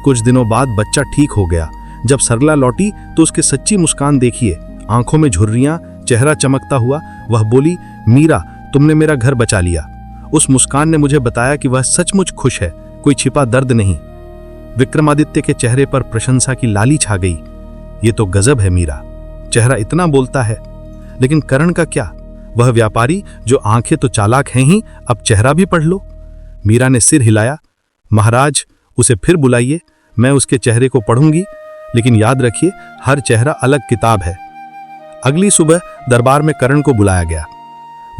S1: कुछ दिनों बाद बच्चा ठीक हो गया। जब सरला लौटी तो उसके सच्ची मुस्कान देखिए, आंखों में झुर्रियां, चेहरा चमकता हुआ। वह बोली, मीरा, तुमने मेरा घर बचा लिया। उस मुस्कान ने मुझे बताया कि वह सचमुच खुश है, कोई छिपा दर्द नहीं। विक्रमादित्य के चेहरे पर प्रशंसा की लाली छा गई। ये तो गजब है मीरा, चेहरा इतना बोलता है। लेकिन करण का क्या? वह व्यापारी जो आंखें तो चालाक हैं ही, अब चेहरा भी पढ़ लो। मीरा ने सिर हिलाया। महाराज, उसे फिर बुलाइए, मैं उसके चेहरे को पढ़ूंगी। लेकिन याद रखिए, हर चेहरा अलग किताब है। अगली सुबह दरबार में करण को बुलाया गया।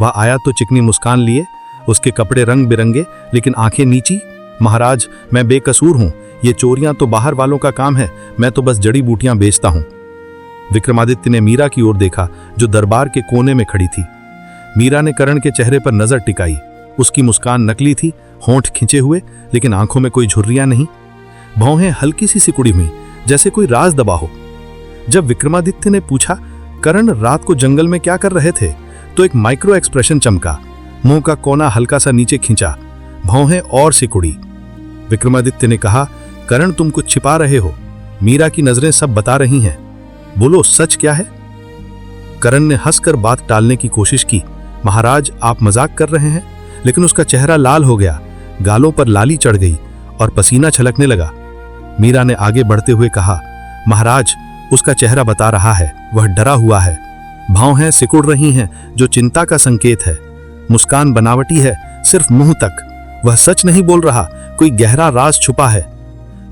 S2: वह आया तो चिकनी मुस्कान लिए, उसके कपड़े रंग बिरंगे लेकिन आंखें नीची। महाराज, मैं बेकसूर हूं, ये चोरियां तो बाहर वालों का काम है, मैं तो बस जड़ी बूटियां बेचता हूं। विक्रमादित्य ने मीरा की ओर देखा जो दरबार के कोने में खड़ी थी। मीरा ने करण के चेहरे पर नजर टिकाई। उसकी मुस्कान नकली थी, होंठ खिंचे हुए लेकिन आंखों में कोई झुर्रियां नहीं। भौहें हल्की सी सिकुड़ी हुई, जैसे कोई राज दबा हो। जब विक्रमादित्य ने पूछा, करण रात को जंगल में क्या कर रहे थे, तो एक माइक्रो एक्सप्रेशन चमका, मुंह का कोना हल्का सा नीचे खिंचा, भौहें और सिकुड़ी। विक्रमादित्य ने कहा, करण तुम कुछ छिपा रहे हो, मीरा की नजरें सब बता रही हैं, बोलो सच क्या है। करण ने हंसकर बात टालने की कोशिश की, महाराज आप मजाक कर रहे हैं, लेकिन उसका चेहरा लाल हो गया, गालों पर लाली चढ़ गई और पसीना छलकने लगा। मीरा ने आगे बढ़ते हुए कहा, महाराज उसका चेहरा बता रहा है, वह डरा हुआ है, भौहें सिकुड़ रही हैं जो चिंता का संकेत है, मुस्कान बनावटी है सिर्फ मुंह तक, वह सच नहीं बोल रहा, कोई गहरा राज छुपा है।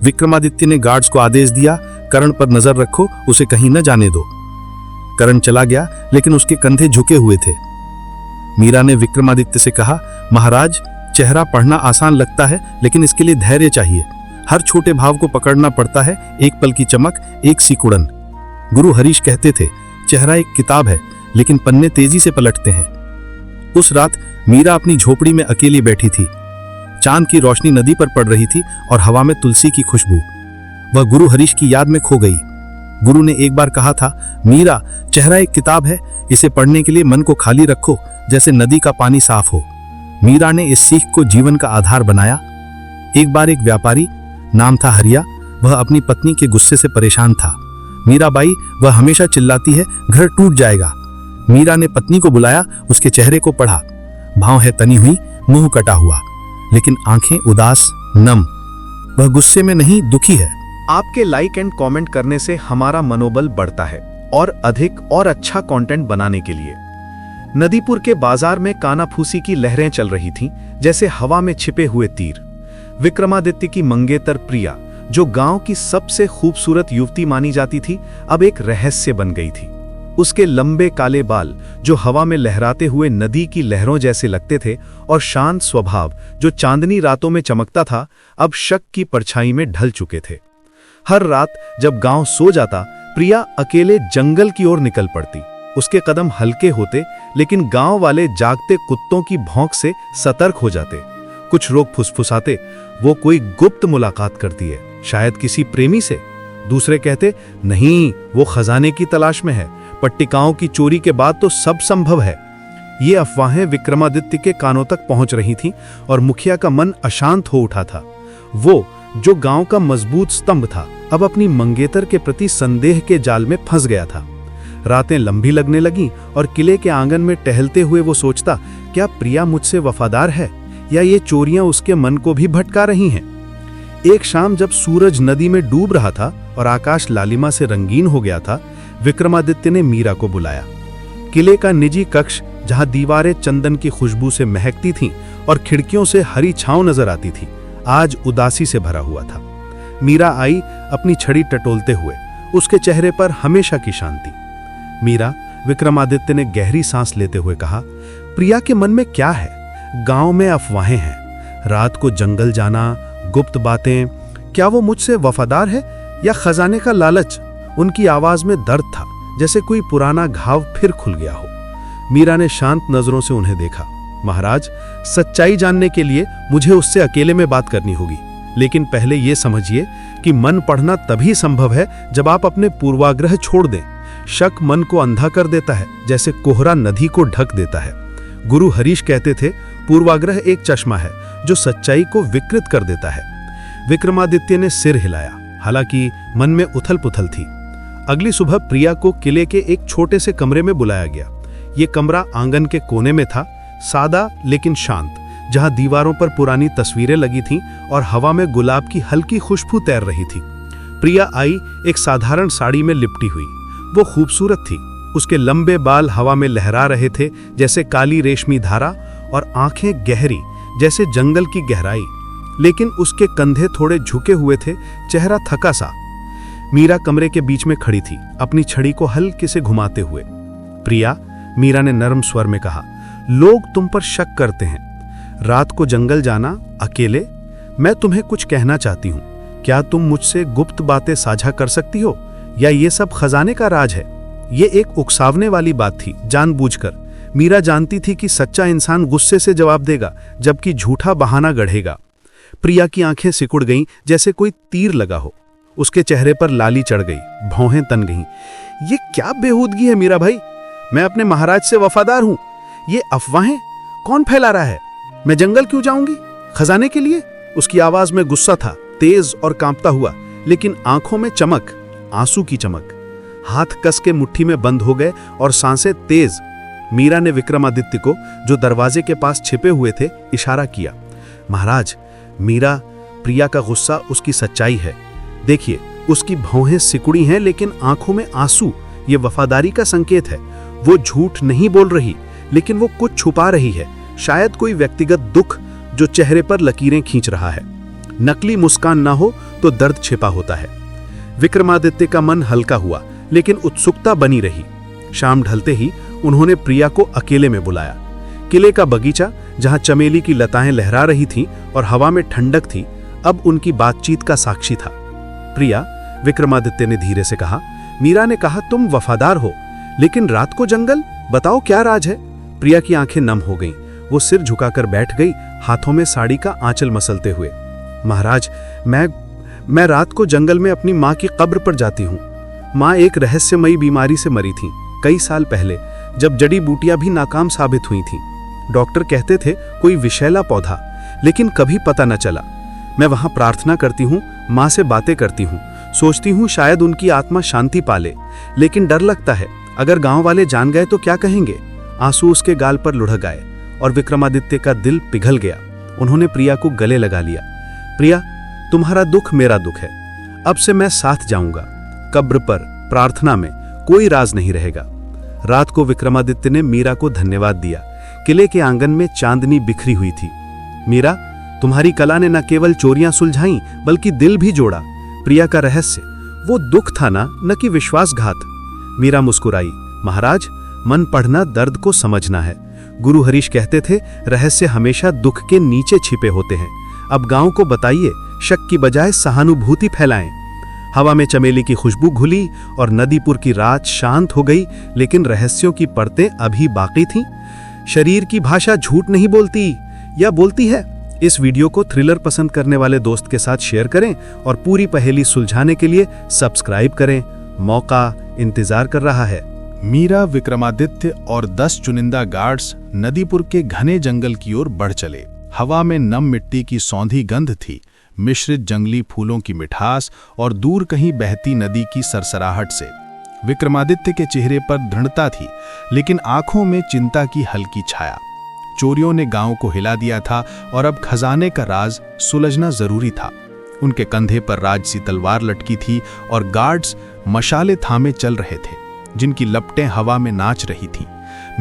S2: विक्रमादित्य ने गार्ड्स को आदेश दिया, करण पर नजर रखो, उसे कहीं न जाने दो। करण चला गया लेकिन उसके कंधे झुके हुए थे। मीरा ने विक्रमादित्य से कहा, महाराज चेहरा पढ़ना आसान लगता है लेकिन इसके लिए धैर्य चाहिए, हर छोटे भाव को पकड़ना पड़ता है, एक पल की चमक, एक सिकुड़न। गुरु हरीश कहते थे, चेहरा एक किताब है लेकिन पन्ने तेजी से पलटते हैं। उस रात मीरा अपनी झोपड़ी में अकेली बैठी थी। चांद की रोशनी नदी पर पड़ रही थी और हवा में तुलसी की खुशबू। वह गुरु हरीश की याद में खो गई। गुरु ने एक बार कहा था, मीरा चेहरा एक किताब है, इसे पढ़ने के लिए मन को खाली रखो जैसे नदी का पानी साफ हो। मीरा ने इस सीख को जीवन का आधार बनाया। एक बार एक व्यापारी, नाम था हरिया, वह अपनी पत्नी के गुस्से से परेशान था। मीराबाई, वह हमेशा चिल्लाती है, घर टूट जाएगा। मीरा ने पत्नी को बुलाया, उसके चेहरे को पढ़ा, भौहें तनी हुई, मुंह कटा हुआ, लेकिन आंखें उदास, नम। वह गुस्से में नहीं, दुखी है।
S1: आपके लाइक एंड कमेंट करने से हमारा मनोबल बढ़ता है और अधिक और अच्छा कंटेंट बनाने के लिए। नदीपुर के बाजार में कानाफूसी की लहरें चल रही थीं, जैसे हवा में छिपे हुए तीर। विक्रमादित्य की मंगेतर प्रिया, जो गांव की सबसे खूबसूरत युवती मानी जाती थी, अब एक रहस्य बन गई थी। उसके लंबे काले बाल, जो हवा में लहराते हुए नदी की लहरों जैसे लगते थे, और शांत स्वभाव, जो चांदनी रातों में चमकता था, अब शक की परछाई में ढल चुके थे। हर रात जब गांव सो जाता, प्रिया अकेले जंगल की ओर निकल पड़ती। उसके कदम हल्के होते, लेकिन गांव वाले जागते कुत्तों की भौंक से सतर्क हो जाते। कुछ लोग फुसफुसाते, वो कोई गुप्त मुलाकात करती है, शायद किसी प्रेमी से। दूसरे कहते, नहीं, वो खजाने की तलाश में है, पट्टिकाओं की चोरी के बाद तो सब संभव है। ये अफवाहें विक्रमादित्य के कानों तक पहुंच रही थीं और मुखिया का मन अशांत हो उठा था। वो जो गांव का मजबूत स्तंभ था, अब अपनी मंगेतर के प्रति संदेह के जाल में फंस गया था। रातें लंबी लगने लगीं और किले के आंगन में टहलते हुए वो सोचता, क्या प्रिया मुझसे वफादार है या ये चोरियां उसके मन को भी भटका रही हैं। एक शाम जब सूरज नदी में डूब रहा था और आकाश लालिमा से रंगीन हो गया था, विक्रमादित्य ने मीरा को बुलाया। किले का निजी कक्ष, जहां दीवारें चंदन की खुशबू से महकती थीं और खिड़कियों से हरी छांव नजर आती थी, आज उदासी से भरा हुआ था। मीरा आई, अपनी छड़ी टटोलते हुए, उसके चेहरे पर हमेशा की शांति। मीरा, विक्रमादित्य ने गहरी सांस लेते हुए कहा, प्रिया के मन में क्या है? गांव में अफवाहें हैं, रात को जंगल जाना, गुप्त बातें। क्या वो मुझसे वफादार है या खजाने का लालच? उनकी आवाज में दर्द था, जैसे कोई पुराना घाव फिर खुल गया हो। मीरा ने शांत नजरों से उन्हें देखा। महाराज, सच्चाई जानने के लिए मुझे उससे अकेले में बात करनी होगी, लेकिन पहले यह समझिए कि मन पढ़ना तभी संभव है जब आप अपने पूर्वाग्रह छोड़ दें। शक मन को अंधा कर देता है, जैसे कोहरा नदी को ढक देता है। गुरु हरीश कहते थे, पूर्वाग्रह एक चश्मा है जो सच्चाई को विकृत कर देता है। विक्रमादित्य ने सिर हिलाया, हालांकि मन में उथल पुथल थी। अगली सुबह प्रिया को किले के एक छोटे से कमरे में बुलाया गया। ये कमरा आंगन के कोने में था, सादा लेकिन शांत, जहां दीवारों पर पुरानी तस्वीरें लगी थीं और हवा में गुलाब की हल्की खुशबू तैर रही थी। प्रिया आई, एक साधारण साड़ी में लिपटी हुई। वो खूबसूरत थी। उसके लंबे बाल हवा में लहरा रहे थे जैसे काली रेशमी धारा, और आंखें गहरी जैसे जंगल की गहराई, लेकिन उसके कंधे थोड़े झुके हुए थे, चेहरा थका सा। मीरा कमरे के बीच में खड़ी थी, अपनी छड़ी को हल्के से घुमाते हुए। प्रिया, मीरा ने नरम स्वर में कहा,
S2: लोग तुम पर शक करते हैं। रात को जंगल जाना अकेले? मैं तुम्हें कुछ कहना चाहती हूँ। क्या तुम मुझसे गुप्त बातें साझा कर सकती हो, या ये सब खजाने का राज है? ये एक उकसावने वाली बात थी, जानबूझकर। मीरा जानती थी कि सच्चा इंसान गुस्से से जवाब देगा, जबकि झूठा बहाना गढ़ेगा। प्रिया की आंखें सिकुड़ गईं, जैसे कोई तीर लगा हो। उसके चेहरे पर लाली चढ़ गई, भौहें तन गईं। ये क्या बेहूदगी है मीरा भाई? मैं अपने महाराज से वफादार हूं। ये अफवाहें कौन फैला रहा है? मैं जंगल क्यों जाऊंगी? खजाने के लिए? उसकी आवाज में गुस्सा था, तेज और कांपता हुआ, लेकिन आंखों में चमक, आंसू की चमक। हाथ कस के मुट्ठी में बंद हो गए और सांसें तेज। मीरा ने विक्रमादित्य को, जो दरवाजे के पास छिपे हुए थे, इशारा किया। महाराज, मीरा, प्रिया का गुस्सा उसकी सच्चाई है। देखिए, उसकी भौहें सिकुड़ी हैं, लेकिन आंखों में आंसू। ये वफादारी का संकेत है। वो झूठ नहीं बोल रही, लेकिन वो कुछ छुपा रही है। शायद कोई व्यक्तिगत दुख जो चेहरे पर लकीरें खींच रहा है। नकली मुस्कान ना हो तो दर्द छिपा होता है। विक्रमादित्य का मन हल्का हुआ, लेकिन उत्सुकता बनी रही। शाम ढलते ही उन्होंने प्रिया को अकेले में बुलाया। किले का बगीचा, जहां चमेली की लताएं लहरा रही थीं और हवा में ठंडक थी, अब उनकी बातचीत का साक्षी था। प्रिया, विक्रमादित्य ने धीरे से कहा, मीरा ने कहा तुम वफादार हो, लेकिन रात को जंगल? बताओ क्या राज है? प्रिया की आंखें नम हो गईं। वो सिर झुकाकर बैठ गई, हाथों में साड़ी का आंचल मसलते हुए। महाराज, मैं रात को जंगल में अपनी माँ की कब्र पर जाती हूँ। माँ एक रहस्यमयी बीमारी से मरी थी, कई साल पहले, जब जड़ी बूटियां भी नाकाम साबित हुई थीं। डॉक्टर कहते थे कोई विषैला पौधा, लेकिन कभी पता न चला। मैं वहां प्रार्थना करती हूँ, माँ से बातें करती हूँ, सोचती हूँ शायद उनकी आत्मा शांति पाले, लेकिन डर लगता है अगर गांव वाले जान गए तो क्या कहेंगे। आंसू उसके गाल पर लुढ़क आए और विक्रमादित्य का दिल पिघल गया। उन्होंने प्रिया को गले लगा लिया। प्रिया, तुम्हारा दुख मेरा दुख है। अब से मैं साथ जाऊंगा। कब्र पर प्रार्थना में कोई राज नहीं रहेगा। रात को विक्रमादित्य ने मीरा को धन्यवाद दिया। किले के आंगन में चांदनी बिखरी हुई थी। मीरा, तुम्हारी कला ने न केवल चोरियां सुलझाईं, बल्कि दिल भी जोड़ा। प्रिया का रहस्य, वो दुख था न कि विश्वासघात। मीरा मुस्कुराई। महाराज, मन पढ़ना दर्द को समझना है। गुरु हरीश कहते थे, रहस्य हमेशा दुख के नीचे छिपे होते हैं। अब गांव को बताइए, शक की बजाय सहानुभूति फैलाएं। हवा में चमेली की खुशबू घुली और नदीपुर की रात शांत हो गई, लेकिन रहस्यों की परतें अभी बाकी थीं। शरीर की भाषा झूठ नहीं बोलती, या बोलती है? इस वीडियो को थ्रिलर पसंद करने वाले दोस्त के साथ शेयर करें और पूरी पहेली सुलझाने के लिए सब्सक्राइब करें। मौका इंतजार कर रहा है।
S4: मीरा, विक्रमादित्य और 10 चुनिंदा गार्ड्स नदीपुर के घने जंगल की ओर बढ़ चले। हवा में नम मिट्टी की सौंधी गंध थी, मिश्रित जंगली फूलों की मिठास और दूर कहीं बहती नदी की सरसराहट से। विक्रमादित्य के चेहरे पर दृढ़ता थी, लेकिन आंखों में चिंता की हल्की छाया। चोरियों ने गांव को हिला दिया था और अब खजाने का राज सुलझना जरूरी था। उनके कंधे पर राजसी तलवार लटकी थी और गार्ड्स मशाले थामे चल रहे थे, जिनकी लपटें हवा में नाच रही थीं।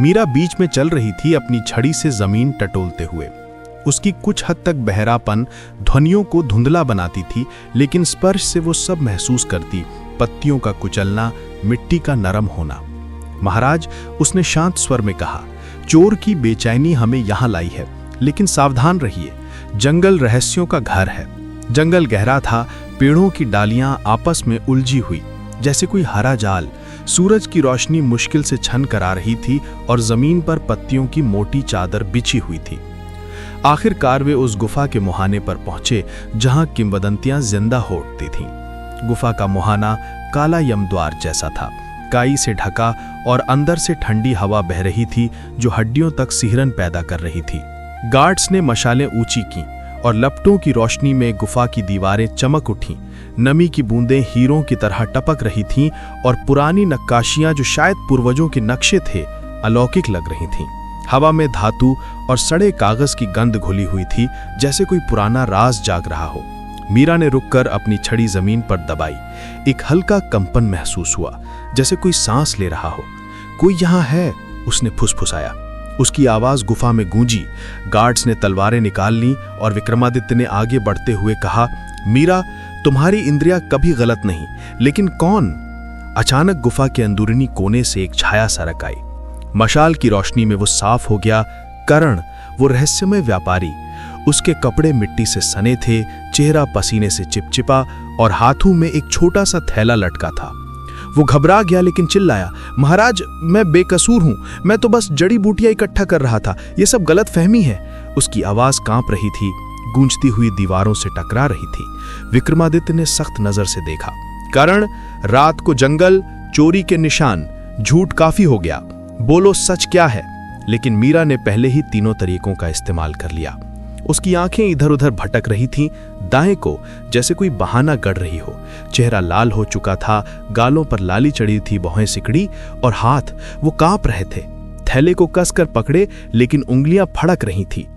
S4: मीरा बीच में चल रही थी, अपनी छड़ी से जमीन टटोलते हुए। उसकी कुछ हद तक बहरापन ध्वनियों को धुंधला बनाती थी, लेकिन स्पर्श से वो सब महसूस करती, पत्तियों का कुचलना, मिट्टी का नरम होना। महाराज, उसने शांत स्वर में कहा, चोर की बेचैनी हमें यहाँ लाई है, लेकिन सावधान रहिए। जंगल रहस्यों का घर है। जंगल गहरा था, पेड़ों की डालियां आपस में उलझी हुई, जैसे कोई हरा जाल। सूरज की रोशनी मुश्किल से छन कर आ रही थी और जमीन पर पत्तियों की मोटी चादर बिछी हुई थी। आखिरकार वे उस गुफा के मुहाने पर पहुंचे, जहां किंवदंतियां जिंदा हो उठती थीं। गुफा का मुहाना काला यमद्वार जैसा था, काई से ढका, और अंदर से ठंडी हवा बह रही थी जो हड्डियों तक सिहरन पैदा कर रही थी। गार्ड्स ने मशालें ऊंची की और लपटों की रोशनी में गुफा की दीवारें चमक उठीं। नमी की बूंदें हीरों की तरह टपक रही थीं और पुरानी नक्काशियां, जो शायद पूर्वजों के नक्शे थे, अलौकिक लग रही थीं। हवा में धातु और सड़े कागज की गंध घुली हुई थी, जैसे कोई पुराना राज जाग रहा हो। मीरा ने रुककर अपनी छड़ी जमीन पर दबाई। एक हल्का कंपन महसूस हुआ, जैसे कोई सांस ले रहा हो। कोई यहाँ है, उसने फुसफुसाया। उसकी आवाज गुफा में गूंजी। गार्ड्स ने तलवारें निकाल लीं और विक्रमादित्य ने आगे बढ़ते हुए कहा, मीरा, तुम्हारी इंद्रियां कभी गलत नहीं, लेकिन कौन? अचानक गुफा के अंदरूनी कोने से एक छाया सरक आई। मशाल की रोशनी में वो साफ हो गया। करण, वो रहस्यमय व्यापारी, उसके कपड़े मिट्टी से सने थे, चेहरा पसीने से चिपचिपा और हाथों में एक छोटा सा थैला लटका था। वो घबरा गया लेकिन चिल्लाया, महाराज, मैं बेकसूर हूं, मैं तो बस जड़ी बूटियां इकट्ठा कर रहा था, ये सब गलत फहमी है। उसकी आवाज कांप रही थी, गूंजती हुई दीवारों से टकरा रही थी। विक्रमादित्य ने सख्त नजर से देखा। करण, रात को जंगल, चोरी के निशान, झूठ काफी हो गया, बोलो सच क्या है। लेकिन मीरा ने पहले ही तीनों तरीकों का इस्तेमाल कर लिया। उसकी आंखें इधर उधर भटक रही थीं, दाएं को जैसे कोई बहाना गढ़ रही हो। चेहरा लाल हो चुका था, गालों पर लाली चढ़ी थी, भौहें सिकड़ी और हाथ वो कांप रहे थे। थैले को कसकर पकड़े लेकिन उंगलियां फड़क रही थी।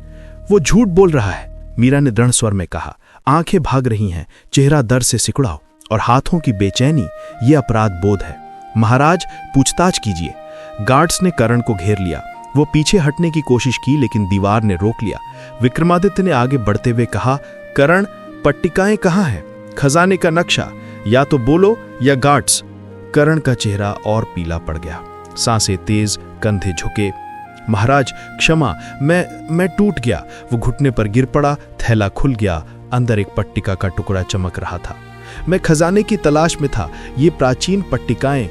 S4: वो झूठ बोल रहा है, मीरा ने दृढ़ स्वर में कहा। आंखें भाग रही हैं, चेहरा दर्द से सिकुड़ा और हाथों की बेचैनी, ये अपराध बोध है। महाराज, पूछताछ कीजिए। गार्ड्स ने करण को घेर लिया। वो पीछे हटने की कोशिश की लेकिन दीवार ने रोक लिया। विक्रमादित्य ने आगे बढ़ते हुए कहा, करण, पट्टिकाएं कहाँ हैं? खजाने का नक्शा, या तो बोलो या गार्ड्स। करण का चेहरा और पीला पड़ गया, सांसें तेज, कंधे झुके। महाराज क्षमा, मैं टूट गया। वो घुटने पर गिर पड़ा, थैला खुल गया, अंदर एक पट्टिका का टुकड़ा चमक रहा था। मैं खजाने की तलाश में था। ये प्राचीन पट्टिकाएं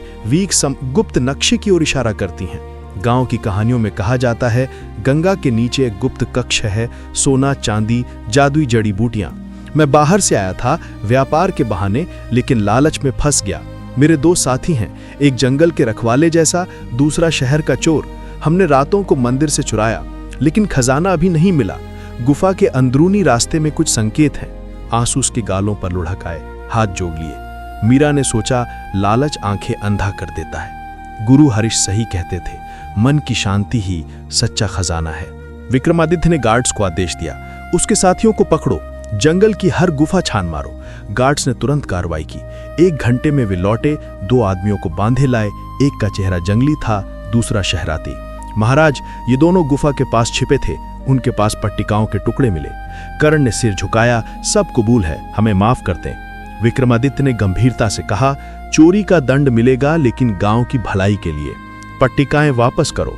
S4: गुप्त नक्शे की ओर इशारा करती हैं। गांव की कहानियों में कहा जाता है, गंगा के नीचे एक गुप्त कक्ष है, सोना, चांदी, जादुई जड़ी बूटियां। मैं बाहर से आया था व्यापार के बहाने, लेकिन लालच में फंस गया। मेरे दो साथी हैं, एक जंगल के रखवाले जैसा, दूसरा शहर का चोर। हमने रातों को मंदिर से चुराया, लेकिन खजाना अभी नहीं मिला। गुफा के अंदरूनी रास्ते में कुछ संकेत हैं। आंसू उसके गालों पर लुढ़क आए, हाथ जोड़ लिए। मीरा ने सोचा, लालच आंखें अंधा कर देता है। गुरु हरीश सही कहते थे, मन की शांति ही सच्चा खजाना है। विक्रमादित्य ने गार्ड्स को आदेश दिया, उसके साथियों को पकड़ो, जंगल की हर गुफा छान मारो। गार्ड्स ने तुरंत कार्रवाई की। 1 घंटे में वे लौटे, 2 आदमियों को बांधे लाए। एक का चेहरा जंगली था, दूसरा शहराती। महाराज, ये दोनों गुफा के पास छिपे थे, उनके पास पट्टिकाओं के टुकड़े मिले। करण ने सिर झुकाया, सब कबूल है, हमें माफ कर दें। विक्रमादित्य ने गंभीरता से कहा, चोरी का दंड मिलेगा, लेकिन गांव की भलाई के लिए। पट्टिकाएं वापस करो।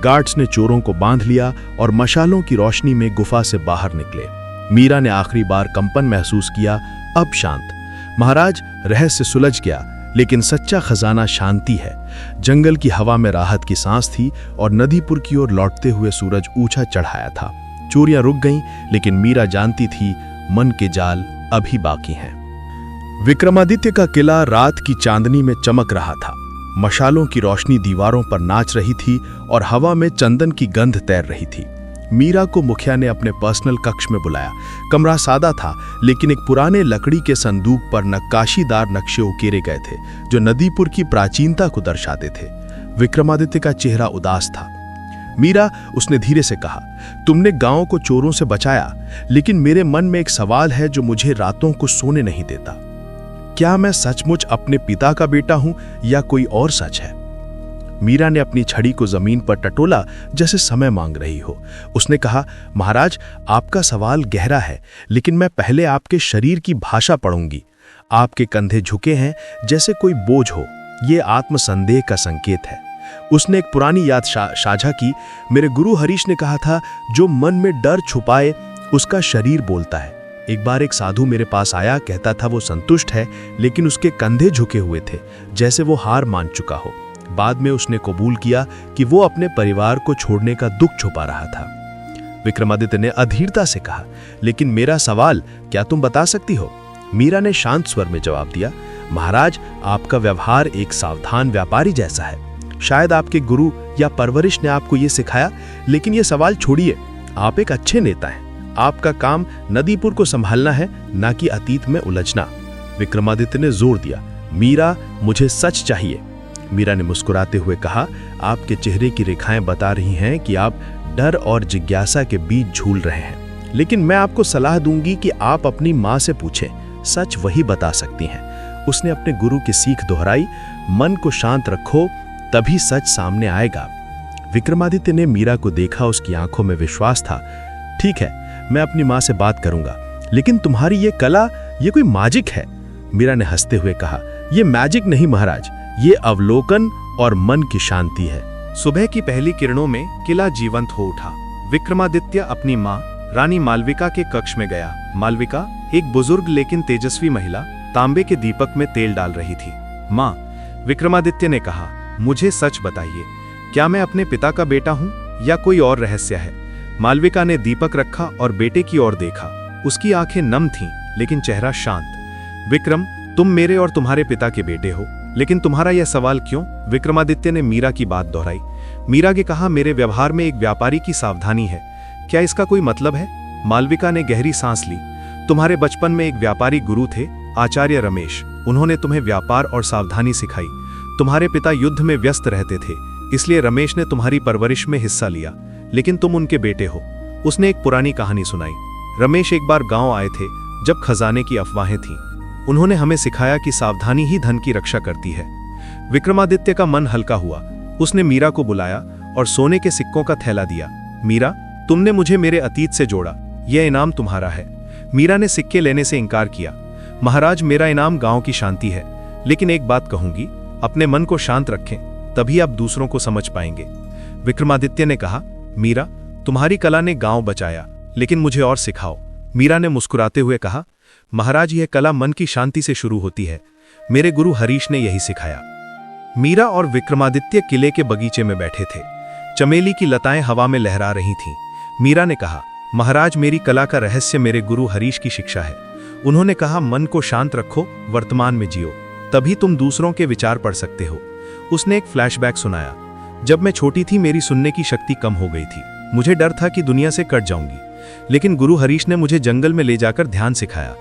S4: गार्ड्स ने चोरों को बांध लिया और मशालों की रोशनी में गुफा से बाहर निकले। मीरा ने आखिरी बार कंपन महसूस किया, अब शांत। महाराज, रहस्य सुलझ गया, लेकिन सच्चा खजाना शांति है। जंगल की हवा में राहत की सांस थी और नदीपुर की ओर लौटते हुए सूरज ऊंचा चढ़ाया था। चोरियां रुक गईं, लेकिन मीरा जानती थी, मन के जाल अभी बाकी हैं। विक्रमादित्य का किला रात की चांदनी में चमक रहा था। मशालों की रोशनी दीवारों पर नाच रही थी और हवा में चंदन की गंध तैर रही थी। मीरा को मुखिया ने अपने पर्सनल कक्ष में बुलाया। कमरा सादा था, लेकिन एक पुराने लकड़ी के संदूक पर नक्काशीदार नक्शे उकेरे गए थे, जो नदीपुर की प्राचीनता को दर्शाते थे। विक्रमादित्य का चेहरा उदास था। मीरा, उसने धीरे से कहा, तुमने गांव को चोरों से बचाया, लेकिन मेरे मन में एक सवाल है जो मुझे रातों को सोने नहीं देता। क्या मैं सचमुच अपने पिता का बेटा हूं या कोई और सच है? मीरा ने अपनी छड़ी को जमीन पर टटोला, जैसे समय मांग रही हो। उसने कहा, महाराज, आपका सवाल गहरा है, लेकिन मैं पहले आपके शरीर की भाषा पढ़ूंगी। आपके कंधे झुके हैं, जैसे कोई बोझ हो। यह आत्मसंदेह का संकेत है। उसने एक पुरानी याद साझा की। मेरे गुरु हरीश ने कहा था, जो मन में डर छुपाए उसका शरीर बोलता है। एक बार एक साधु मेरे पास आया, कहता था वो संतुष्ट है, लेकिन उसके कंधे झुके हुए थे, जैसे वो हार मान चुका हो। बाद में उसने कबूल किया कि वो अपने परिवार को छोड़ने का दुख छुपा रहा था। विक्रमादित्य ने अधीरता से कहा, लेकिन मेरा सवाल क्या तुम बता सकती हो? मीरा ने शांत स्वर में जवाब दिया, महाराज, आपका व्यवहार एक सावधान व्यापारी जैसा है। शायद आपके गुरु या परवरिश ने आपको ये सिखाया, लेकिन ये सवाल छोड़िए, आप एक अच्छे नेता हैं। आपका काम नदीपुर को संभालना है, ना कि अतीत में उलझना। विक्रमादित्य ने जोर दिया, मीरा, मुझे सच चाहिए। मीरा ने मुस्कुराते हुए कहा, आपके चेहरे की रेखाएं बता रही हैं कि आप डर और जिज्ञासा के बीच झूल रहे हैं, लेकिन मैं आपको सलाह दूंगी कि आप अपनी मां से पूछें, सच वही बता सकती हैं। उसने अपने गुरु की सीख दोहराई, मन को शांत रखो, तभी सच सामने आएगा। विक्रमादित्य ने मीरा को देखा, उसकी आंखों में विश्वास था। ठीक है, मैं अपनी मां से बात करूंगा, लेकिन तुम्हारी ये कला, ये कोई मैजिक है? मीरा ने हंसते हुए कहा, ये मैजिक नहीं महाराज, ये अवलोकन और मन की शांति है।
S2: सुबह की पहली किरणों में किला जीवंत हो उठा। विक्रमादित्य अपनी मां रानी मालविका के कक्ष में गया। मालविका एक बुजुर्ग लेकिन तेजस्वी महिला तांबे के दीपक में तेल डाल रही थी। मां, विक्रमादित्य ने कहा, मुझे सच बताइए, क्या मैं अपने पिता का बेटा हूं या कोई और रहस्य है? मालविका ने दीपक रखा और बेटे की ओर देखा। उसकी आंखें नम थीं, लेकिन चेहरा शांत। विक्रम, तुम मेरे और तुम्हारे पिता के बेटे हो, लेकिन तुम्हारा यह सवाल क्यों? विक्रमादित्य ने मीरा की बात दोहराई। मीरा के कहा, मेरे व्यवहार में एक व्यापारी की सावधानी है, क्या इसका कोई मतलब है? मालविका ने गहरी सांस ली। तुम्हारे बचपन में एक व्यापारी गुरु थे, आचार्य रमेश। उन्होंने तुम्हें व्यापार और सावधानी सिखाई। तुम्हारे पिता युद्ध में व्यस्त रहते थे, इसलिए रमेश ने तुम्हारी परवरिश में हिस्सा लिया, लेकिन तुम उनके बेटे हो। उसने एक पुरानी कहानी सुनाई। रमेश एक बार गांव आए थे जब खजाने की अफवाहें थीं। उन्होंने हमें सिखाया कि सावधानी ही धन की रक्षा करती है। विक्रमादित्य का मन हल्का हुआ। उसने मीरा को बुलाया और सोने के सिक्कों का थैला दिया। मीरा, तुमने मुझे मेरे अतीत से जोड़ा, यह इनाम तुम्हारा है। मीरा ने सिक्के लेने से इनकार किया। महाराज, मेरा इनाम गांव की शांति है, लेकिन एक बात कहूंगी, अपने मन को शांत रखें, तभी आप दूसरों को समझ पाएंगे। विक्रमादित्य ने कहा, मीरा, तुम्हारी कला ने गांव बचाया, लेकिन मुझे और सिखाओ। मीरा ने मुस्कुराते हुए कहा, महाराज, यह कला मन की शांति से शुरू होती है। मेरे गुरु हरीश ने यही सिखाया। मीरा और विक्रमादित्य किले के बगीचे में बैठे थे। चमेली की लताएं हवा में लहरा रही थीं। मीरा ने कहा, महाराज, मेरी कला का रहस्य मेरे गुरु हरीश की शिक्षा है। उन्होंने कहा, मन को शांत रखो, वर्तमान में जियो, तभी तुम दूसरों के विचार पढ़ सकते हो। उसने एक फ्लैशबैक सुनाया। जब मैं छोटी थी, मेरी सुनने की शक्ति कम हो गई थी। मुझे डर था कि दुनिया से कट जाऊंगी, लेकिन गुरु हरीश ने मुझे जंगल में ले जाकर ध्यान सिखाया।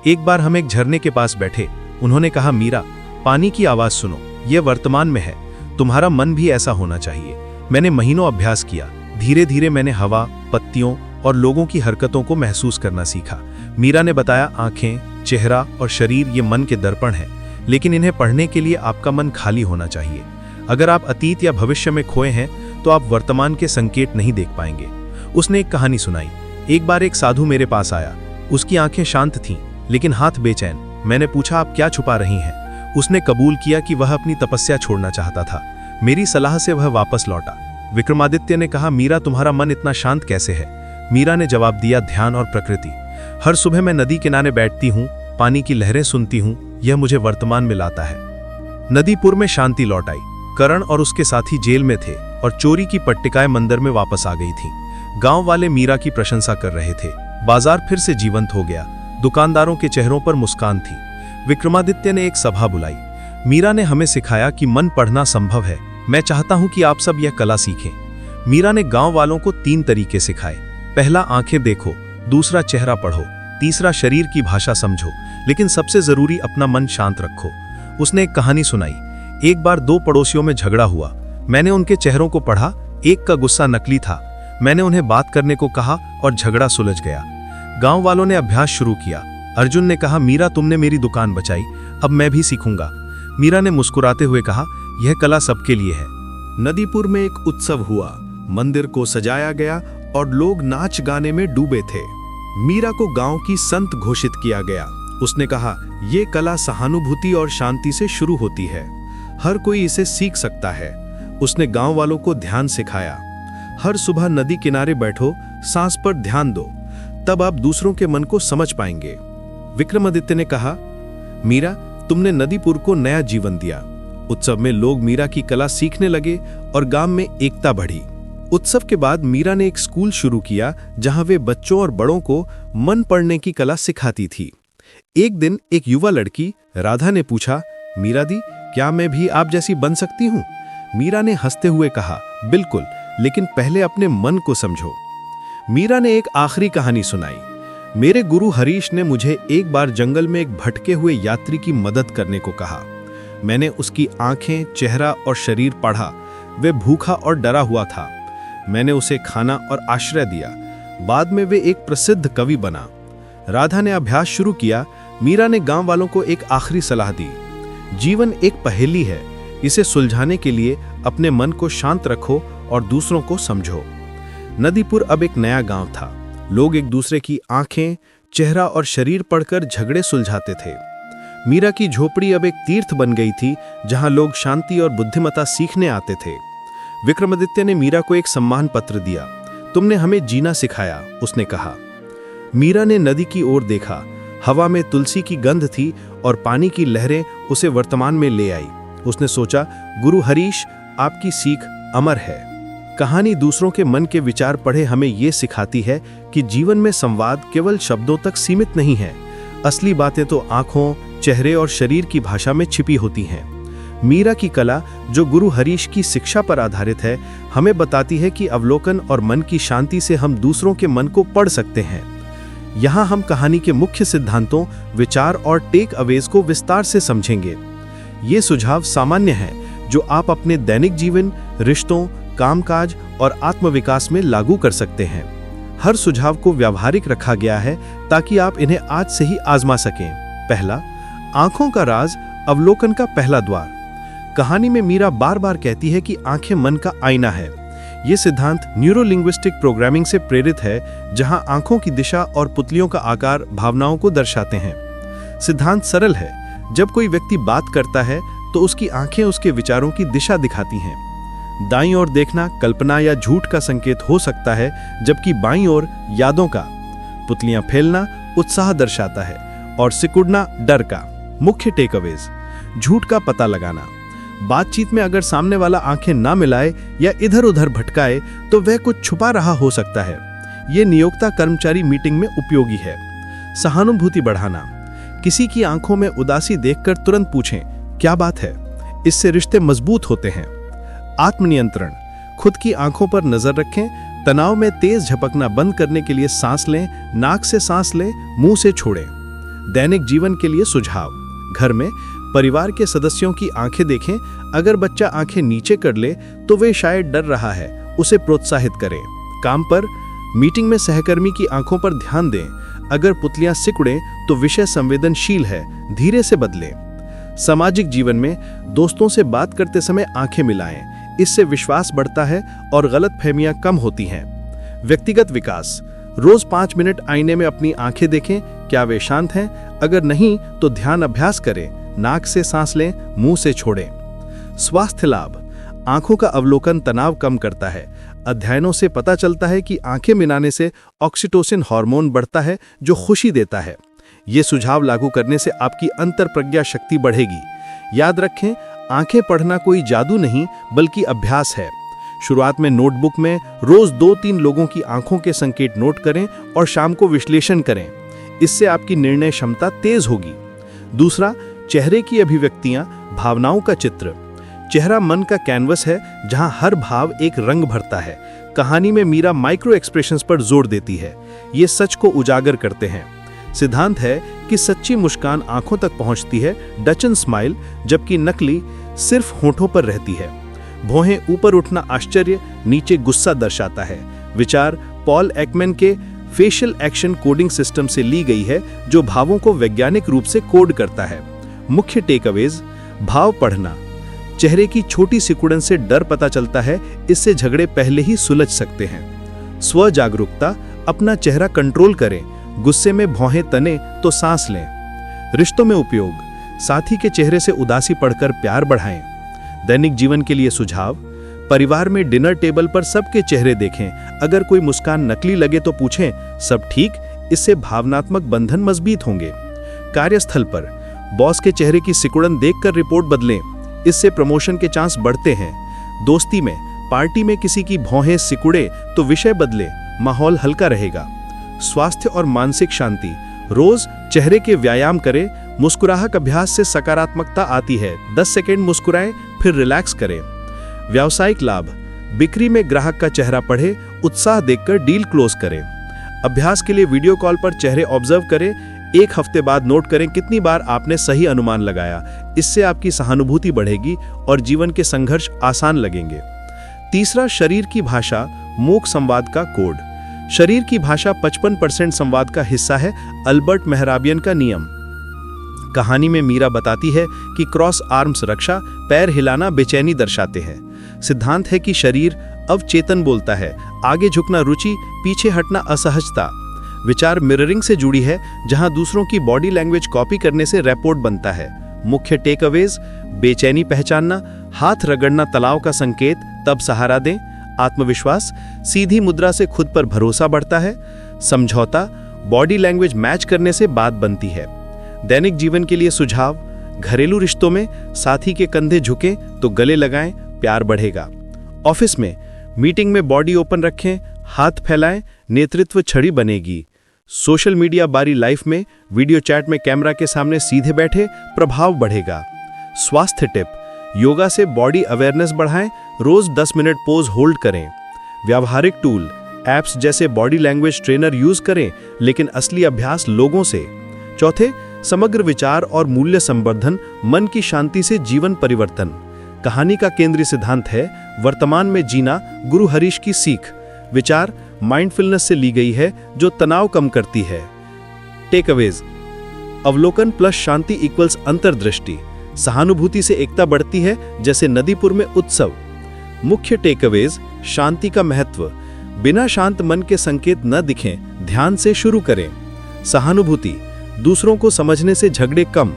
S2: एक बार हम एक झरने के पास बैठे। उन्होंने कहा, मीरा, पानी की आवाज सुनो, यह वर्तमान में है। तुम्हारा मन भी ऐसा होना चाहिए। मैंने महीनों अभ्यास किया। धीरे धीरे मैंने हवा, पत्तियों और लोगों की हरकतों को महसूस करना सीखा। मीरा ने बताया, आंखें, चेहरा और शरीर ये मन के दर्पण हैं, लेकिन इन्हें पढ़ने के लिए आपका मन खाली होना चाहिए। अगर आप अतीत या भविष्य में खोए हैं तो आप वर्तमान के संकेत नहीं देख पाएंगे। उसने एक कहानी सुनाई। एक बार एक साधु मेरे पास आया। उसकी आंखें शांत थीं, लेकिन हाथ बेचैन। मैंने पूछा, आप क्या छुपा रही हैं? उसने कबूल किया कि वह अपनी तपस्या छोड़ना चाहता था। मेरी सलाह से वह वापस लौटा। विक्रमादित्य ने कहा, मीरा, तुम्हारा मन इतना शांत कैसे है? मीरा ने जवाब दिया, ध्यान और प्रकृति। हर सुबह मैं नदी किनारे बैठती हूँ, पानी की लहरें सुनती हूँ, यह मुझे वर्तमान में लाता है। नदीपुर में शांति लौट आई। करण और उसके साथी जेल में थे और चोरी की पट्टिकाएं मंदिर में वापस आ गई थीं। गांव वाले मीरा की प्रशंसा कर रहे थे। बाजार फिर से जीवंत हो गया। दुकानदारों के चेहरों पर मुस्कान थी। विक्रमादित्य ने एक सभा बुलाई। मीरा ने हमें सिखाया कि मन पढ़ना संभव है। मैं चाहता हूं कि आप सब यह कला सीखें। मीरा ने गांव वालों को 3 तरीके सिखाए। पहला, आंखें देखो। दूसरा, चेहरा पढ़ो। तीसरा, शरीर की भाषा समझो। लेकिन सबसे जरूरी, अपना मन शांत रखो। उसने एक कहानी सुनाई। एक बार 2 पड़ोसियों में झगड़ा हुआ। मैंने उनके चेहरों को पढ़ा। एक का गुस्सा नकली था। मैंने उन्हें बात करने को कहा और झगड़ा सुलझ गया। गांव वालों ने अभ्यास शुरू किया। अर्जुन ने कहा, मीरा, तुमने मेरी दुकान बचाई, अब मैं भी सीखूंगा। मीरा ने मुस्कुराते हुए कहा, यह कला सबके लिए है।
S1: नदीपुर में एक उत्सव हुआ। मंदिर को सजाया गया और लोग नाच गाने में डूबे थे। मीरा को गांव की संत घोषित किया गया। उसने कहा, ये कला सहानुभूति और शांति से शुरू होती है। हर कोई इसे सीख सकता है। उसने गांव वालों को ध्यान सिखाया। हर सुबह नदी किनारे बैठो, सांस पर ध्यान दो, तब आप दूसरों के मन को समझ पाएंगे। विक्रमादित्य ने कहा, मीरा, तुमने नदीपुर को नया जीवन दिया। उत्सव में लोग मीरा की कला सीखने लगे और गांव में एकता बढ़ी। उत्सव के बाद मीरा ने एक स्कूल शुरू किया जहां वे बच्चों और बड़ों को मन पढ़ने की कला सिखाती थी। एक दिन एक युवा लड़की राधा ने पूछा, मीरा दी, क्या मैं भी आप जैसी बन सकती हूँ? मीरा ने हंसते हुए कहा, बिल्कुल, लेकिन पहले अपने मन को समझो। मीरा ने एक आखिरी कहानी सुनाई। मेरे गुरु हरीश ने मुझे एक बार जंगल में एक भटके हुए यात्री की मदद करने को कहा। मैंने उसकी आंखें, चेहरा और शरीर पढ़ा। वे भूखा और डरा हुआ था। मैंने उसे खाना और आश्रय दिया। बाद में वे एक प्रसिद्ध कवि बना। राधा ने अभ्यास शुरू किया। मीरा ने गांव वालों को एक आखिरी सलाह दी, जीवन एक पहेली है, इसे सुलझाने के लिए अपने मन को शांत रखो और दूसरों को समझो। नदीपुर अब एक नया गांव था। लोग एक दूसरे की आंखें, चेहरा और शरीर पढ़कर झगड़े सुलझाते थे। मीरा की झोपड़ी अब एक तीर्थ बन गई थी, जहां लोग शांति और बुद्धिमत्ता सीखने आते थे।
S2: विक्रमादित्य ने मीरा को एक सम्मान पत्र दिया। तुमने हमें जीना सिखाया, उसने कहा। मीरा ने नदी की ओर देखा। हवा में तुलसी की गंध थी और पानी की लहरें उसे वर्तमान में ले आई। उसने सोचा, गुरु हरीश, आपकी सीख अमर है। कहानी दूसरों के मन के विचार पढ़े हमें ये सिखाती है कि जीवन में संवाद केवल शब्दों तक सीमित नहीं है। असली बातें तो आंखों, चेहरे और शरीर की भाषा में छिपी होती हैं। मीरा की कला, जो गुरु हरीश की शिक्षा पर आधारित है, हमें बताती है कि अवलोकन और मन की शांति से हम दूसरों के मन को पढ़ सकते हैं। यहाँ हम कहानी के मुख्य सिद्धांतों, विचार और टेक अवेज को विस्तार से समझेंगे। ये सुझाव सामान्य हैं जो आप अपने दैनिक जीवन, रिश्तों, कामकाज और आत्मविकास में लागू कर सकते हैं। हर सुझाव को व्यावहारिक रखा गया है ताकि आप इन्हें आज से ही आजमा सकें। पहला, आंखों का राज, अवलोकन का पहला द्वार। कहानी में मीरा बार बार कहती है कि आंखें मन का आईना है। ये सिद्धांत न्यूरोलिंग्विस्टिक प्रोग्रामिंग से प्रेरित है, जहां आंखों की दिशा और पुतलियों का आकार भावनाओं को दर्शाते हैं। सिद्धांत सरल है। जब कोई व्यक्ति बात करता है तो उसकी आंखें उसके विचारों की दिशा दिखाती हैं। दाईं ओर देखना कल्पना या झूठ का संकेत हो सकता है, जबकि बाईं ओर यादों का। पुतलियां फैलना उत्साह दर्शाता है और सिकुड़ना डर का। मुख्य टेकअवेज, झूठ का पता लगाना। बातचीत में अगर सामने वाला आंखें ना मिलाए या इधर उधर भटकाए तो वह कुछ छुपा रहा हो सकता है। यह नियोक्ता कर्मचारी मीटिंग में उपयोगी है। सहानुभूति बढ़ाना। किसी की आंखों में उदासी देखकर तुरंत पूछें, क्या बात है? इससे रिश्ते मजबूत होते हैं। आत्मनियंत्रण। खुद की आंखों पर नजर रखें। तनाव में तेज झपकना बंद करने के लिए सांस लें, नाक से सांस लें, मुंह से छोड़ें। दैनिक जीवन के लिए सुझाव। घर में परिवार के सदस्यों की आंखें देखें। अगर बच्चा आंखें नीचे कर ले तो वे शायद डर रहा है, उसे प्रोत्साहित करें। काम पर मीटिंग में सहकर्मी की आंखों पर ध्यान दें। अगर पुतलियां सिकुड़ें तो विषय संवेदनशील है, धीरे से बदलें। सामाजिक जीवन में दोस्तों से बात करते समय आंखें मिलाएं। इससे विश्वास बढ़ता है और गलतफहमियां कम होती हैं। व्यक्तिगत विकास। रोज 5 मिनट आईने में अपनी आंखें देखें। क्या वे शांत हैं? अगर नहीं तो ध्यान अभ्यास करें। नाक से सांस लें, मुंह से छोड़ें। स्वास्थ्य लाभ। आंखों का अवलोकन तनाव कम करता है। अध्ययनों से पता चलता है कि आंखें मिलाने से ऑक्सीटोसिन हार्मोन बढ़ता है, जो खुशी देता है। ये सुझाव लागू करने से आपकी अंतर्प्रज्ञा शक्ति बढ़ेगी। याद रखें, आंखें पढ़ना कोई जादू नहीं बल्कि अभ्यास है। शुरुआत में नोटबुक में रोज 2-3 लोगों की आंखों के संकेत नोट करें और शाम को विश्लेषण करें। इससे आपकी निर्णय क्षमता तेज होगी। दूसरा, चेहरे की अभिव्यक्तियां, भावनाओं का चित्र। चेहरा मन का कैनवस है, जहां हर भाव एक रंग भरता है। कहानी में मीरा माइक्रो एक्सप्रेशंस पर जोर देती है। ये सच को उजागर करते हैं। सिद्धांत है कि सच्ची मुस्कान आंखों तक पहुंचती है, डचन स्माइल, जबकि नकली सिर्फ होठों पर रहती है। भौहें ऊपर उठना आश्चर्य, नीचे गुस्सा दर्शाता है। विचार पॉल एकमैन के फेशियल एक्शन कोडिंग सिस्टम से ली गई है, जो भावों को वैज्ञानिक रूप से कोड करता है। मुख्य टेकअवेज। भाव पढ़ना। चेहरे की छोटी सिकुड़न से डर पता चलता है, इससे झगड़े पहले ही सुलझ सकते हैं। स्व जागरूकता। अपना चेहरा कंट्रोल करें। गुस्से में भौहें तने तो सांस लें। रिश्तों में उपयोग। साथी के चेहरे से उदासी पढ़कर प्यार बढ़ाएं। दैनिक जीवन के लिए सुझाव। परिवार में डिनर टेबल पर सबके चेहरे देखें। अगर कोई मुस्कान नकली लगे तो पूछें, सब ठीक? इससे भावनात्मक बंधन मजबूत होंगे। कार्यस्थल पर बॉस के चेहरे की सिकुड़न देखकर रिपोर्ट बदलें। इससे प्रमोशन के चांस बढ़ते हैं। दोस्ती में, पार्टी में किसी की भौहें सिकुड़े तो विषय बदले, माहौल हल्का रहेगा। स्वास्थ्य और मानसिक शांति। रोज चेहरे के व्यायाम करें। मुस्कुराहट अभ्यास से सकारात्मकता आती है। 10 सेकंड मुस्कुराएं, फिर रिलैक्स करें। व्यावसायिक लाभ। बिक्री में ग्राहक का चेहरा पढ़े, उत्साह देखकर डील क्लोज करें। अभ्यास के लिए वीडियो कॉल पर चेहरे ऑब्जर्व करें। 1 हफ्ते बाद नोट करें कितनी बार आपने सही अनुमान लगाया। इससे आपकी सहानुभूति बढ़ेगी और जीवन के संघर्ष आसान लगेंगे। तीसरा, शरीर की भाषा, मूक संवाद का कोड। शरीर की भाषा 55% संवाद का हिस्सा है, अल्बर्ट मेहराबियन का नियम। कहानी में मीरा बताती है कि क्रॉस आर्म्स रक्षा, पैर हिलाना बेचैनी दर्शाते हैं। सिद्धांत है कि शरीर अवचेतन बोलता है। आगे झुकना रुचि, पीछे हटना असहजता। विचार मिररिंग से जुड़ी है, जहां दूसरों की बॉडी लैंग्वेज कॉपी करने से रैपोर्ट बनता है। मुख्य टेकअवेज। बेचैनी पहचानना, हाथ रगड़ना तलाव का संकेत,
S3: तब सहारा दें। आत्मविश्वास, सीधी मुद्रा से खुद पर भरोसा बढ़ता है। समझौता, बॉडी लैंग्वेज मैच करने से बात बनती है। दैनिक जीवन के लिए सुझाव, घरेलू रिश्तों में साथी के कंधे झुके तो गले लगाएं, प्यार बढ़ेगा। ऑफिस में मीटिंग में बॉडी ओपन रखें, हाथ फैलाएं, नेतृत्व छड़ी बनेगी। सोशल मीडिया बारी लाइफ में वीडियो चैट में कैमरा के सामने सीधे बैठे, प्रभाव बढ़ेगा। स्वास्थ्य टिप, योगा से बॉडी अवेयरनेस बढ़ाएं, रोज 10 मिनट पोज होल्ड करें। व्यावहारिक टूल, ऐप्स जैसे बॉडी लैंग्वेज ट्रेनर यूज करें, लेकिन असली अभ्यास लोगों से। चौथे, समग्र विचार और मूल्य संवर्धन, मन की शांति से जीवन परिवर्तन। कहानी का केंद्रीय सिद्धांत है वर्तमान में जीना, गुरु हरीश की सीख। विचार माइंडफुलनेस से ली गई है जो तनाव कम करती है। टेकअवेज, अवलोकन प्लस शांति इक्वल्स अंतर्दृष्टि। सहानुभूति से एकता बढ़ती है, जैसे नदीपुर में उत्सव। मुख्य टेकअवेज, शांति का महत्व, बिना शांत मन के संकेत न दिखें, ध्यान से शुरू करें। सहानुभूति, दूसरों को समझने से झगड़े कम।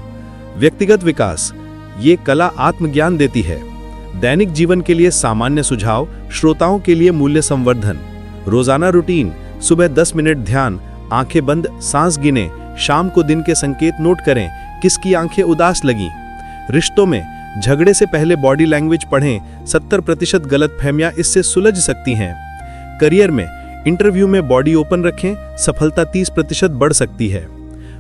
S3: व्यक्तिगत विकास, ये कला आत्मज्ञान देती है। दैनिक जीवन के लिए सामान्य सुझाव, श्रोताओं के लिए मूल्य संवर्धन। रोजाना रूटीन, सुबह 10 मिनट ध्यान, आंखें बंद, सांस गिने। शाम को दिन के संकेत नोट करें, किसकी आंखें उदास लगी। रिश्तों में झगड़े से पहले बॉडी लैंग्वेज पढ़ें, 70% गलतफहमियां इससे सुलझ सकती हैं। करियर में इंटरव्यू में बॉडी ओपन रखें, सफलता 30% बढ़ सकती है।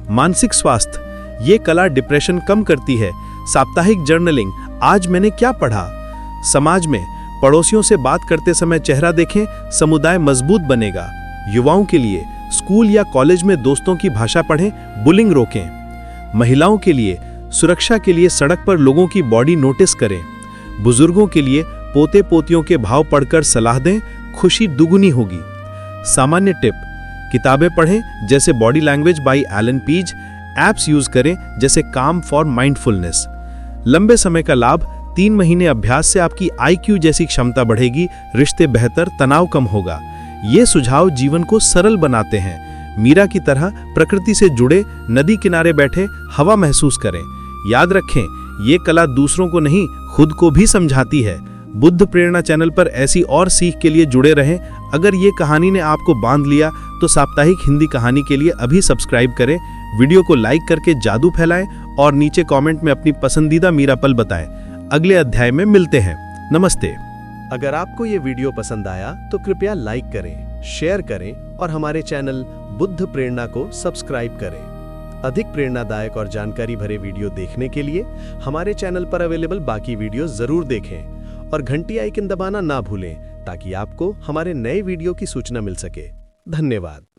S3: मानसिक स्वास्थ्य, ये कला डिप्रेशन कम करती है। साप्ताहिक जर्नलिंग, आज मैंने क्या पढ़ा। समाज में पड़ोसियों से बात करते समय चेहरा देखें, समुदाय मजबूत बनेगा। युवाओं के लिए स्कूल या कॉलेज में दोस्तों की भाषा पढ़ें, बुलिंग रोकें। महिलाओं के लिए सुरक्षा के लिए सड़क पर लोगों की बॉडी नोटिस करें। बुजुर्गों के लिए पोते पोतियों के भाव पढ़कर सलाह दें, खुशी दुगुनी होगी। सामान्य टिप, किताबें पढ़ें जैसे body language by Allan Pease. Apps use करें जैसे काम फॉर माइंडफुलनेस। लंबे समय का लाभ, 3 महीने अभ्यास से आपकी IQ जैसी क्षमता बढ़ेगी, रिश्ते बेहतर, तनाव कम होगा। ये सुझाव जीवन को सरल बनाते हैं। मीरा की तरह प्रकृति से जुड़े, नदी किनारे बैठे हवा महसूस करें। याद रखें, ये कला दूसरों को नहीं, खुद को भी समझाती है। बुद्ध प्रेरणा चैनल पर ऐसी और सीख के लिए जुड़े रहें। अगर ये कहानी ने आपको बांध लिया तो साप्ताहिक हिंदी कहानी के लिए अभी सब्सक्राइब करें। वीडियो को लाइक करके जादू फैलाएं और नीचे कमेंट में अपनी पसंदीदा मीरा पल बताएं। अगले अध्याय में मिलते हैं। नमस्ते।
S1: अगर आपको ये वीडियो पसंद आया तो कृपया लाइक करें, शेयर करें और हमारे चैनल बुद्ध प्रेरणा को सब्सक्राइब करें। अधिक प्रेरणादायक और जानकारी भरे वीडियो देखने के लिए हमारे चैनल पर अवेलेबल बाकी वीडियो जरूर देखें और घंटी आइकन दबाना ना भूलें ताकि आपको हमारे नए वीडियो की सूचना मिल सके। धन्यवाद।